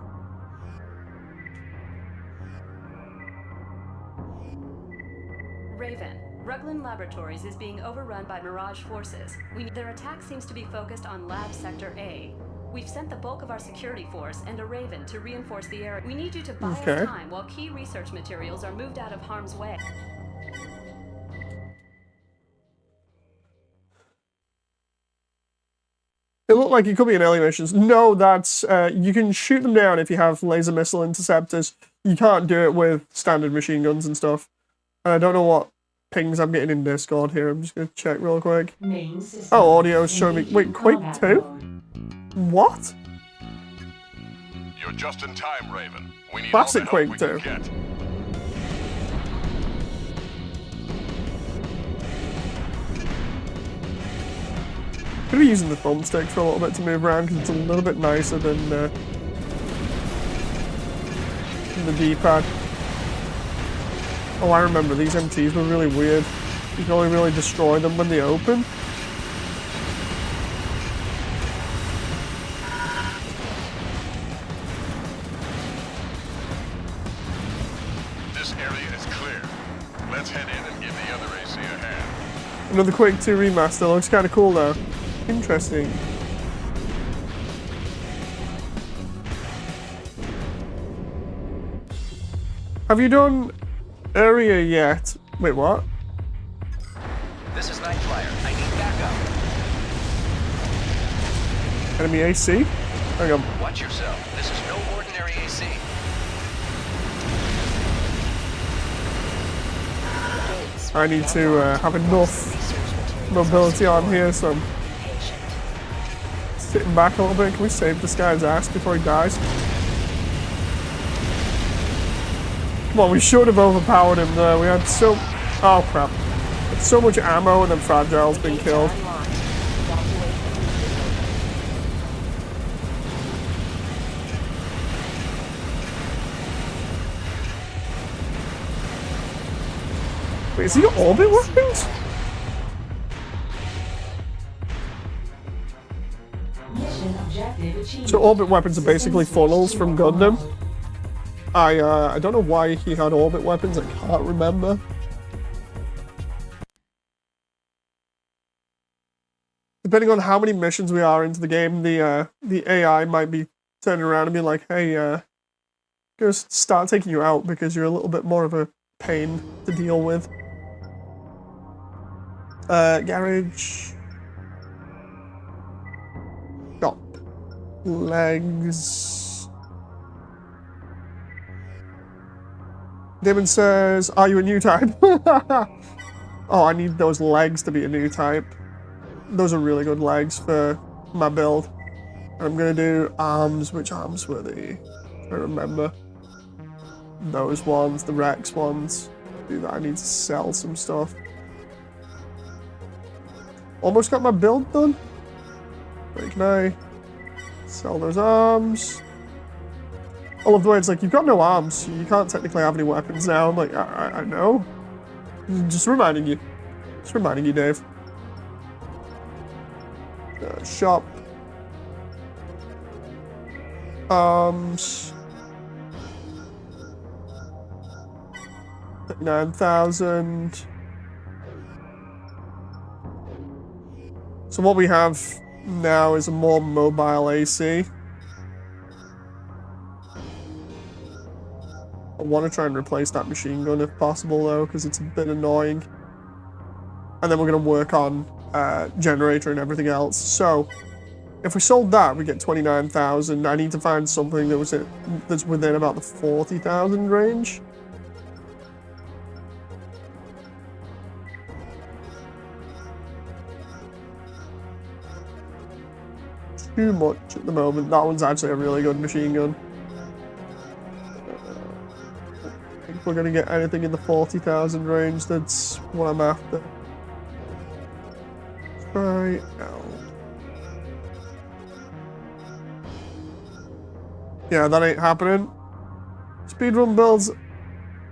Raven, Rugland Laboratories is being overrun by Mirage forces. Their attack seems to be focused on Lab Sector A. We've sent the bulk of our security force and a Raven to reinforce the area. We need you to buy us time while key research materials are moved out of harm's way. It looked like it could be in early missions. No, that's... you can shoot them down if you have laser missile interceptors. You can't do it with standard machine guns and stuff. I don't know what pings I'm getting in Discord here. I'm just going to check real quick. Oh, audio is showing me... Wait, Quake 2? What? You're just in time, Raven. We need Classic all the help Quake we 2. can get. I'm going to be using the thumbstick for a little bit to move around because it's a little bit nicer than the D-pad. Oh, I remember these MTs were really weird. You can only really destroy them when they open. This area is clear. Let's head in and give the other AC a hand. Another Quake 2 remaster. Looks kind of cool though. Interesting. Have you done area yet? Wait, what? This is Night Flyer. I need backup. Enemy AC? Hang on. Watch yourself. This is no ordinary AC. I need to have enough mobility on here, so I'm sitting back a little bit. Can we save this guy's ass before he dies? Come on, we should have overpowered him there. We had so... Oh, crap. Had so much ammo and then Fragile's been killed. Wait, is he got orbit weapons? So orbit weapons are basically funnels from Gundam. I don't know why he had orbit weapons, I can't remember. depending on how many missions we are into the game, the AI might be turning around and be like, hey, just start taking you out because you're a little bit more of a pain to deal with. Garage. Got legs. Damon says, are you a new type? Oh, I need those legs to be a new type. Those are really good legs for my build. I'm gonna do arms. Which arms were they? I remember. Those ones, the Rex ones. Do that. I need to sell some stuff. Almost got my build done. Wait, can I sell those arms? I love the way it's like, you've got no arms, so you can't technically have any weapons now. I'm like, I know. Just reminding you. Just reminding you, Dave. Shop. Arms. 39,000. So what we have now is a more mobile AC. I want to try and replace that machine gun if possible though, because it's a bit annoying. And then we're going to work on generator and everything else. So if we sold that, we get 29,000. I need to find something that's within about the 40,000 range. Too much at the moment. That one's actually a really good machine gun. If we're going to get anything in the 40,000 range, that's what I'm after. Try out. Yeah, that ain't happening. Speedrun builds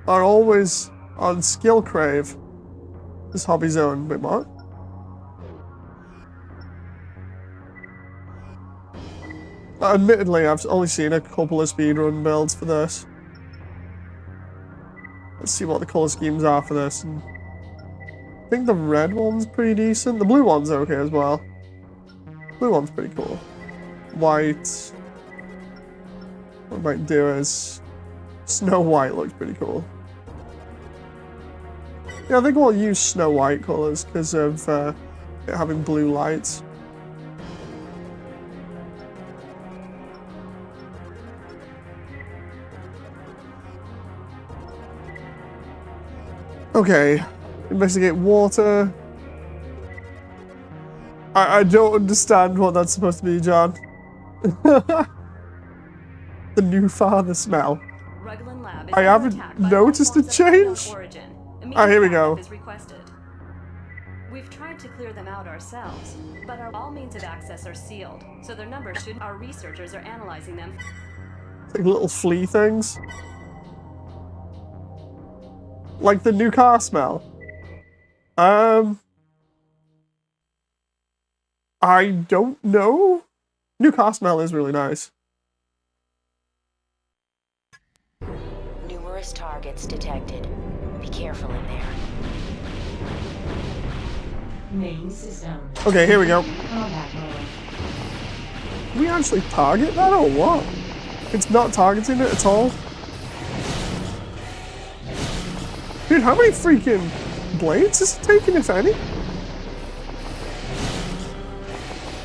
are always on skill crave. This hobby zone. Wait, what? Admittedly, I've only seen a couple of speedrun builds for this. Let's see what the color schemes are for this. I think the red one's pretty decent. The blue one's okay as well. Blue one's pretty cool. White. What I might do is Snow White looks pretty cool. Yeah, I think we'll use Snow White colors because of it having blue lights. Okay, investigate water. I don't understand what that's supposed to be, John. The new father smell. I haven't noticed a change. Ah, here we go. We've tried to clear them out ourselves, but all means of access are sealed, so their numbers should. Our researchers are analyzing them. It's like little flea things. Like the new car smell. I don't know. New car smell is really nice. Numerous targets detected. Be careful in there. Main system. Okay, here we go. Combat mode. Can we actually target that or what? It's not targeting it at all. Dude, how many freaking blades is it taking, if any?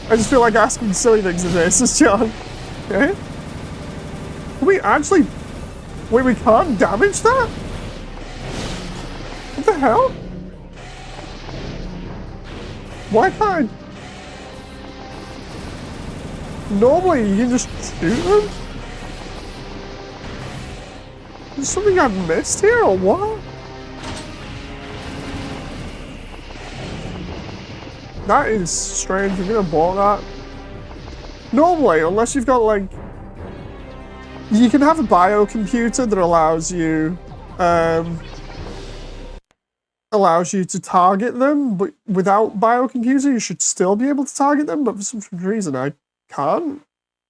I just feel like asking silly things of this, John. Okay? Can we actually... Wait, we can't damage that? What the hell? Why can't I... Normally, you can just shoot them? Is something I've missed here, or what? That is strange. You're gonna bore that. Normally, unless you've got like... You can have a biocomputer that allows you to target them, but without biocomputer, you should still be able to target them, but for some reason I can't.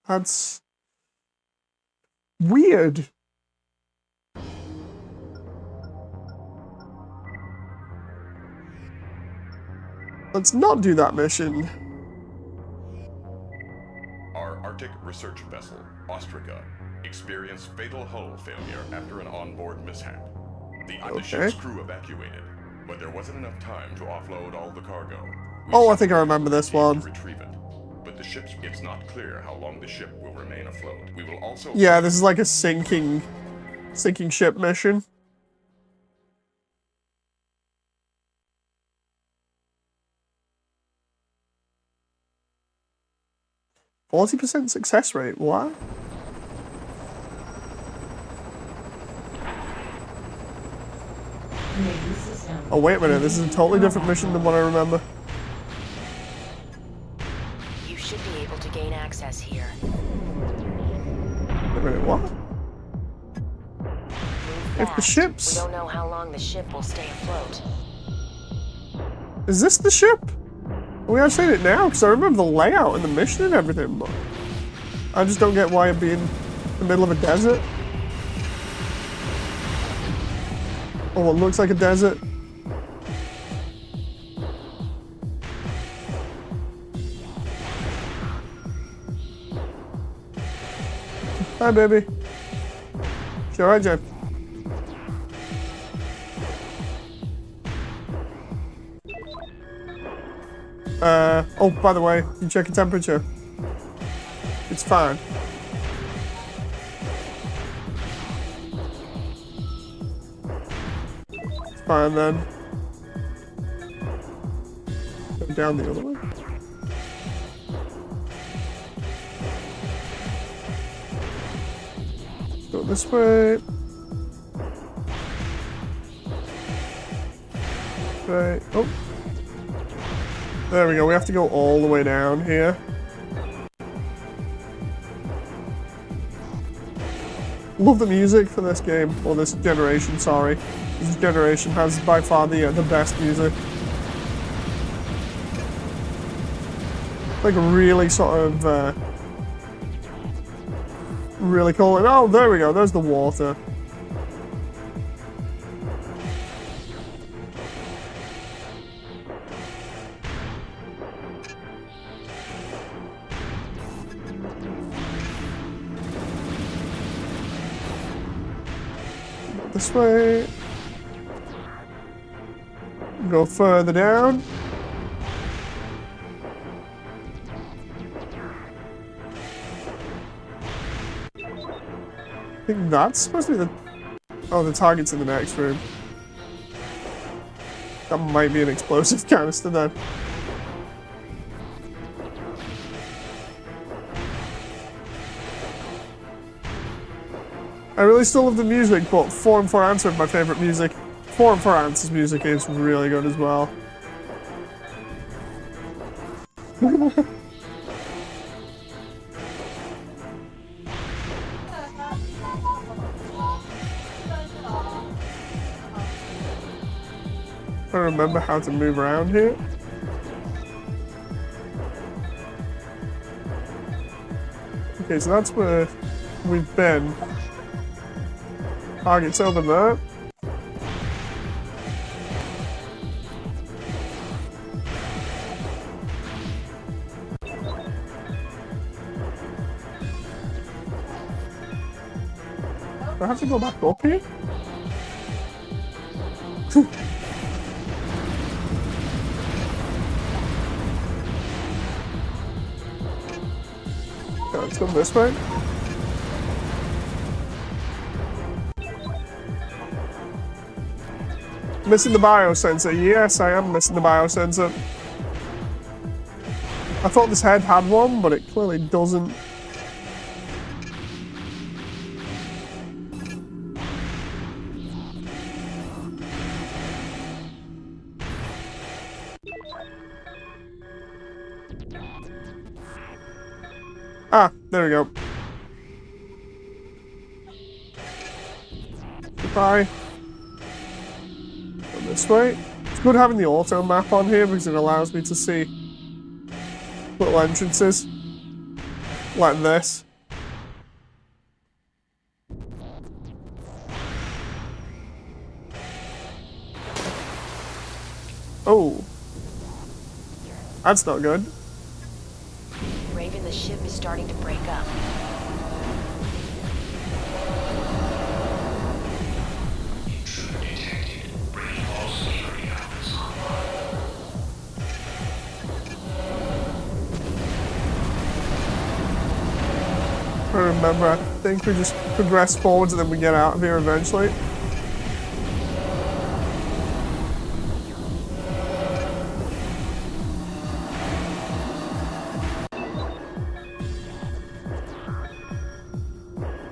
That's weird. Let's not do that mission. Our Arctic research vessel, Ostrika, experienced fatal hull failure after an onboard mishap. The ship's crew evacuated, but there wasn't enough time to offload all the cargo. Oh, I think I remember this one. Retrieve it. But it's not clear how long the ship will remain afloat. We will also... Yeah, this is like a sinking ship mission. %40 success rate, what? Oh, wait a minute, this is a totally different mission than what I remember. You should be able to gain access here. Wait a minute, what? If the ships... We don't know how long the ship will stay afloat. Is this the ship? We gotta say it now, because I remember the layout and the mission and everything, but I just don't get why it'd be in the middle of a desert. Oh, it looks like a desert. Hi, baby. You alright, Jeff? Oh, by the way, you check your temperature. It's fine. It's fine then. Go down the other way. Go this way. Right. Oh. There we go. We have to go all the way down here. Love the music for this game, or this generation, sorry. This generation has by far the best music. Like really sort of, really cool. And oh, there we go, there's the water. This way. Go further down. I think that's supposed to be the... Oh, the target's in the next room. That might be an explosive canister then. I really still love the music, but 4 and 4 Answer is my favorite music. 4 and 4 Answer's music is really good as well. I remember how to move around here. Okay, so that's where we've been. Target's over there. Do I have to go back up here? Okay, let's go this way. Missing the biosensor. Yes, I am missing the biosensor. I thought this head had one, but it clearly doesn't. Ah, there we go. Goodbye. Go this way. It's good having the auto map on here because it allows me to see little entrances like this. Oh, that's not good. Raven, the ship is starting to break up. I remember, I think we just progress forwards and then we get out of here eventually.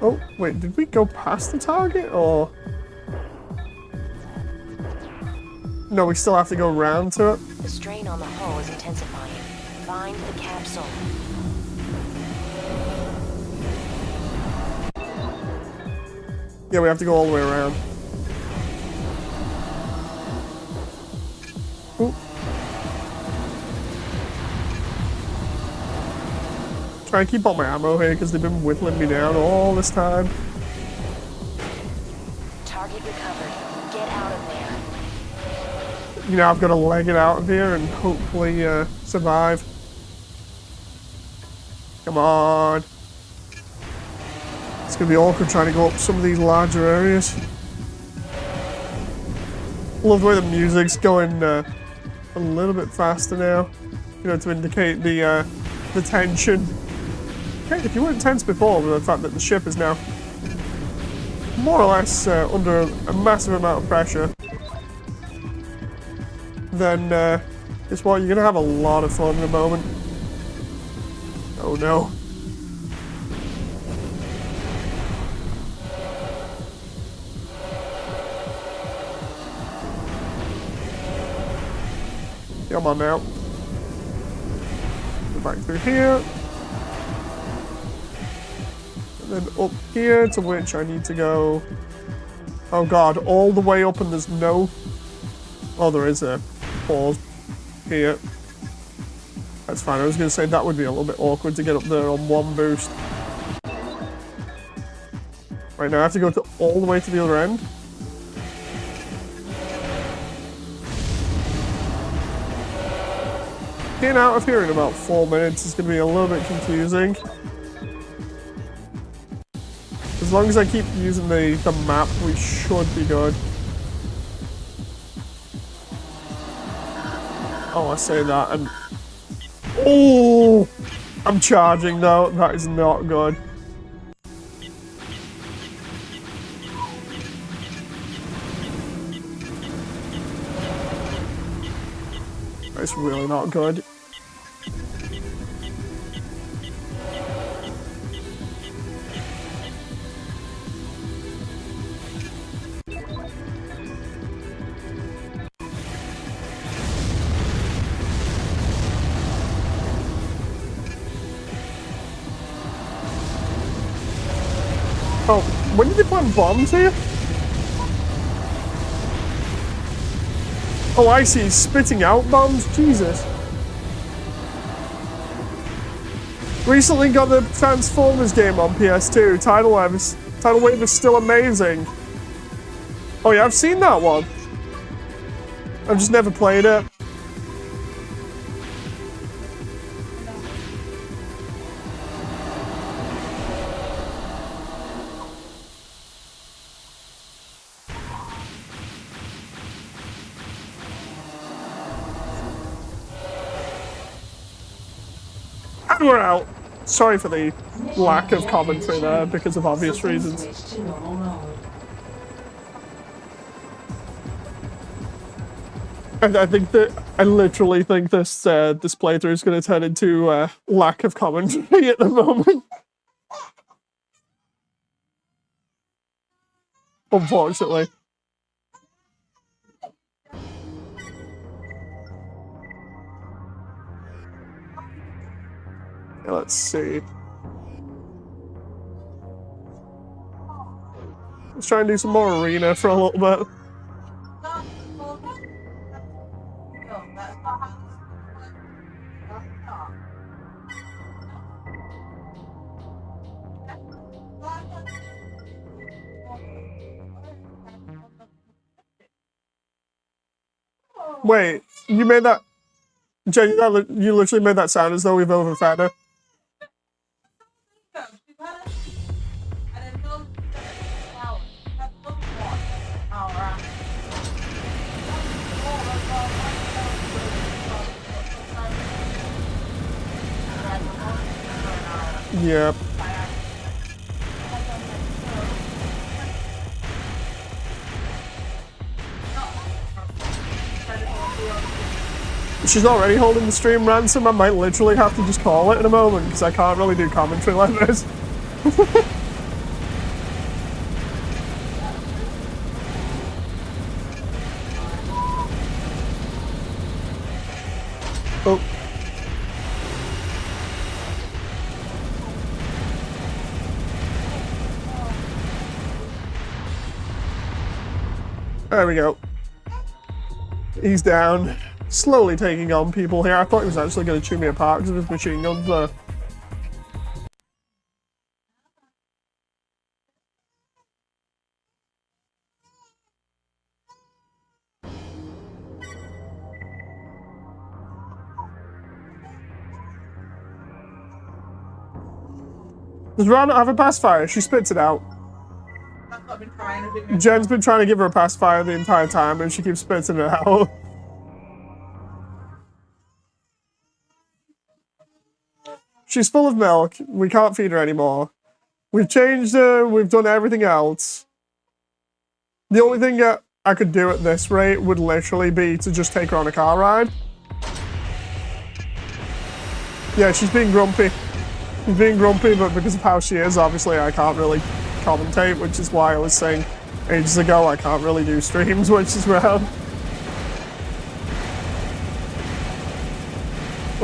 Oh, wait, did we go past the target, or...? No, we still have to go around to it. The strain on the hull is intensifying. Find the capsule. Yeah, we have to go all the way around. Ooh. Try and keep all my ammo here because they've been whittling me down all this time. Target recovered. Get out of there. You know, I've got to leg it out of here and hopefully survive. Come on. It's gonna be awkward trying to go up some of these larger areas. Love the way the music's going a little bit faster now. You know, to indicate the tension. Okay, if you weren't tense before with the fact that the ship is now more or less under a massive amount of pressure, then guess what? You're gonna have a lot of fun in a moment. Oh no. Come on now. Go back through here. And then up here, to which I need to go... Oh god, all the way up and there's no... Oh, there is a pause here. That's fine, I was going to say that would be a little bit awkward to get up there on one boost. Right, now I have to go all the way to the other end. Getting out of here in about 4 minutes is going to be a little bit confusing. As long as I keep using the map, we should be good. Oh, I say that and... Oh! I'm charging though, that is not good. That's really not good. Oh, when did they plant bombs here? Oh, I see. Spitting out bombs? Jesus. Recently got the Transformers game on PS2. Tidal Wave is still amazing. Oh yeah, I've seen that one. I've just never played it. And we're out. Sorry for the lack of commentary there because of obvious reasons. I think that I literally think this this playthrough is going to turn into lack of commentary at the moment. Unfortunately. Yeah, let's see. Let's try and do some more arena for a little bit. Wait, you made that... Jenny, you literally made that sound as though we've overfed her. Yep. She's already holding the stream ransom. I might literally have to just call it in a moment because I can't really do commentary like this. Oh. There we go. He's down. Slowly taking on people here. I thought he was actually going to chew me apart because of his machine guns there. Does Ron not have a pacifier? She spits it out. Jen's been trying to give her a pacifier the entire time and she keeps spitting it out. She's full of milk. We can't feed her anymore. We've changed her. We've done everything else. The only thing that I could do at this rate would literally be to just take her on a car ride. Yeah, she's being grumpy. She's being grumpy, but because of how she is, obviously I can't really commentate, which is why I was saying ages ago I can't really do streams when she's around.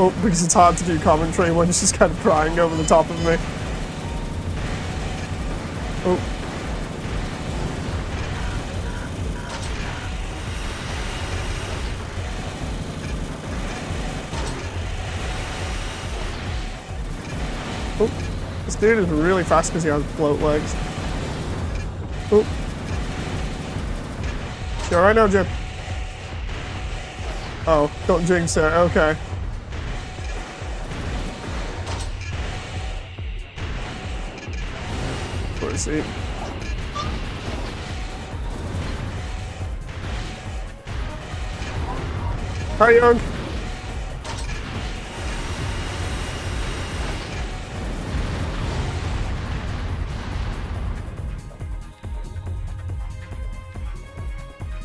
Oh, because it's hard to do commentary when she's kind of crying over the top of me. Oh. Oh. This dude is really fast because he has float legs. Oh. You alright now, Jim? Oh, don't jinx it. Okay. Where is he? Hi, Young.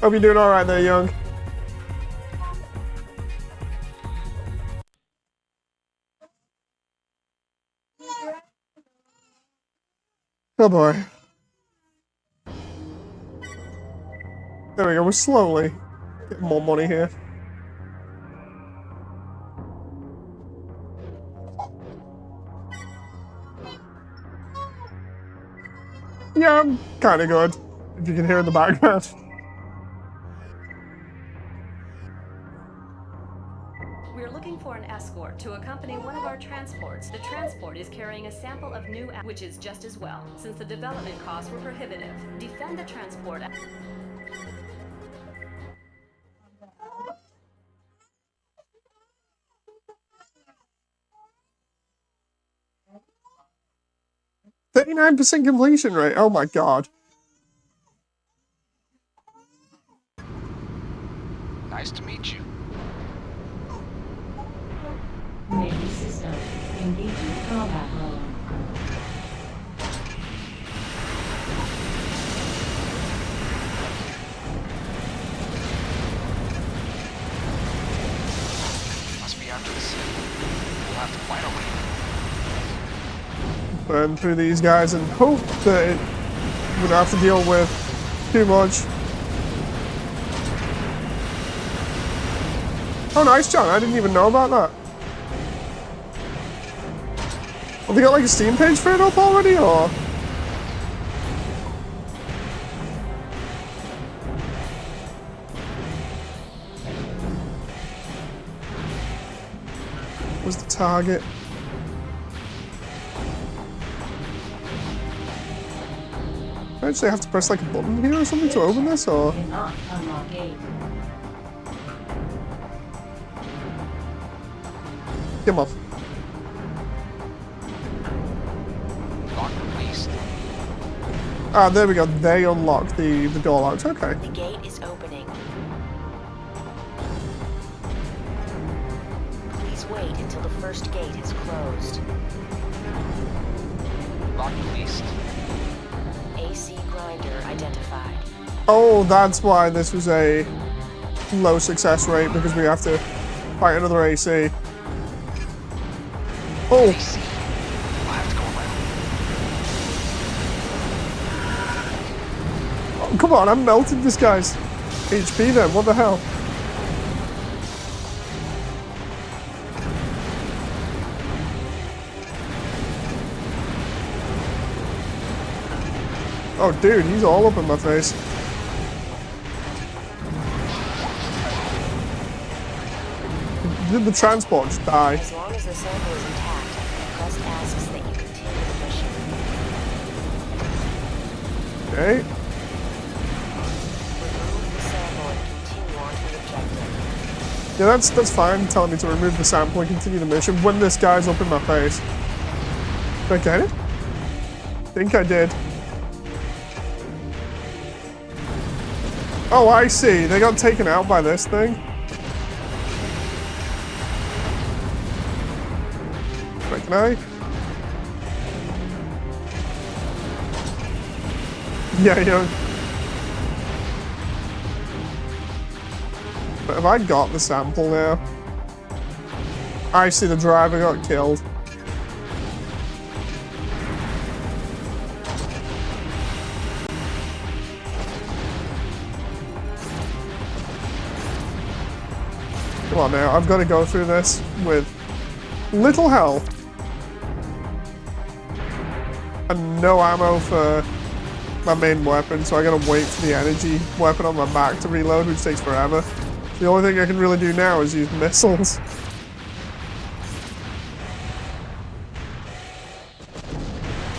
Hope you're doing alright there, Young. Oh boy. There we go, we're slowly getting more money here. Yeah, I'm kinda good, if you can hear in the background. We're looking for an escort to accompany one of our transports. The transport is carrying a sample of new, which is just as well, since the development costs were prohibitive. Defend the transport. %39% completion rate. Oh my god. Nice to meet you. Navy system. Engaging combat mode. Must be after the sea. We'll have to find a way. Burn through these guys and hope that it would have to deal with too much. Oh, nice, John. I didn't even know about that. Have they got like a Steam page for it up already, or? What's the target? I actually have to press like a button here or something to open this, or? Cannot unlock gate. Come on. Lock released. Ah, there we go. They unlocked the door locks. Okay. The gate is opening. Please wait until the first gate has closed. Northeast. AC grinder identified. Oh, that's why this was a low success rate, because we have to fight another AC. Oh, AC. I have to go around. oh, come on, I'm melting this guy's HP then. What the hell? Oh, dude, he's all up in my face. Did the transport just die? As long as the sample is intact, the quest asks that you continue the mission. Okay. Remove the sample and continue on to the objective. Yeah, that's fine, telling me to remove the sample and continue the mission when this guy's up in my face. Did I get it? I think I did. Oh, I see. They got taken out by this thing. Wait, can I? Yeah, yeah. But have I got the sample now? I see the driver got killed. Come on now, I've got to go through this with little health and no ammo for my main weapon, so I gotta wait for the energy weapon on my back to reload, which takes forever. The only thing I can really do now is use missiles.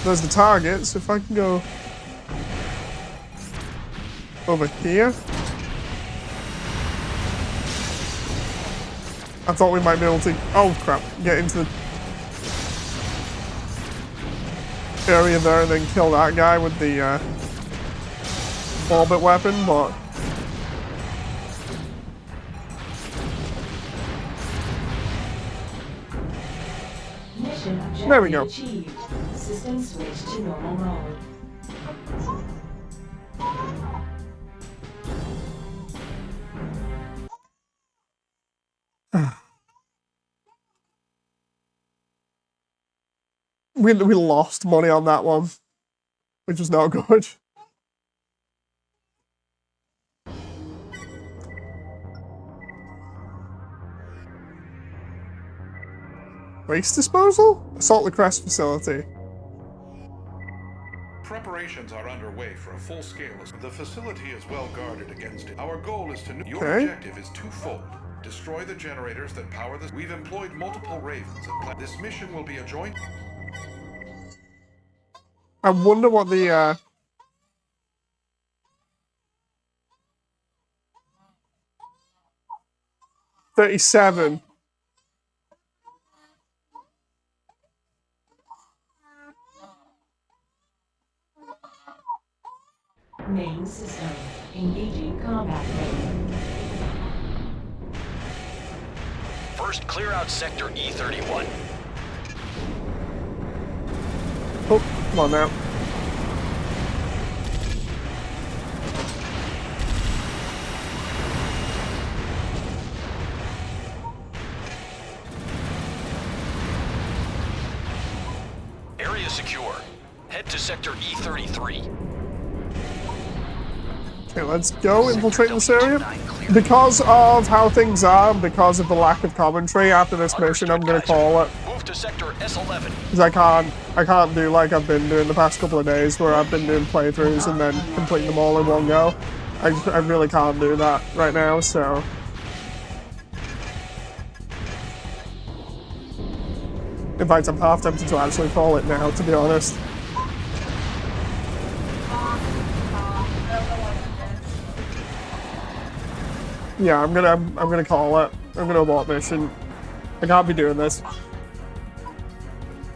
There's the target, so if I can go over here. I thought we might be able to, oh crap, get into the area there and then kill that guy with the orbit weapon, but Mission objective there we go. achieved. System switch to normal mode. We lost money on that one, which was not good. Waste disposal? Assault the Crest facility. Preparations are underway for a full-scale. The facility is well guarded against it. Our goal is to... Your Okay. objective is twofold. Destroy the generators that power this. We've employed multiple Ravens. This mission will be a joint... I wonder what the 37. Main system. Engaging combat mode. First, clear out Sector E31. Oh, come on now. Area secure. Head to Sector E33. Okay, let's go infiltrate this area. Because of how things are, because of the lack of commentary after this mission, I'm gonna call it. Move to Sector S11. Because I can't do like I've been doing the past couple of days, where I've been doing playthroughs and then completing them all in one go. I really can't do that right now, so. In fact, I'm half tempted to actually call it now, to be honest. Yeah, I'm gonna call it. I'm gonna abort mission. I can't be doing this.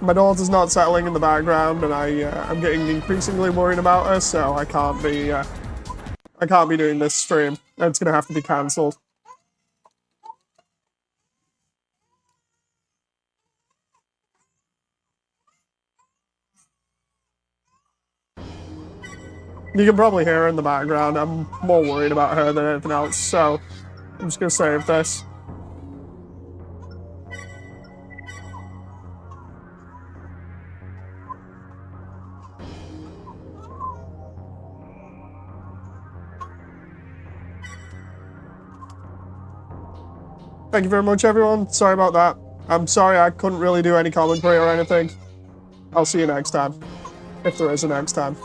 My daughter's not settling in the background, and I'm getting increasingly worried about her, so I can't be doing this stream. It's gonna have to be cancelled. You can probably hear her in the background. I'm more worried about her than anything else, so I'm just gonna save this. Thank you very much, everyone. Sorry about that. I'm sorry I couldn't really do any commentary or anything. I'll see you next time. If there is a next time.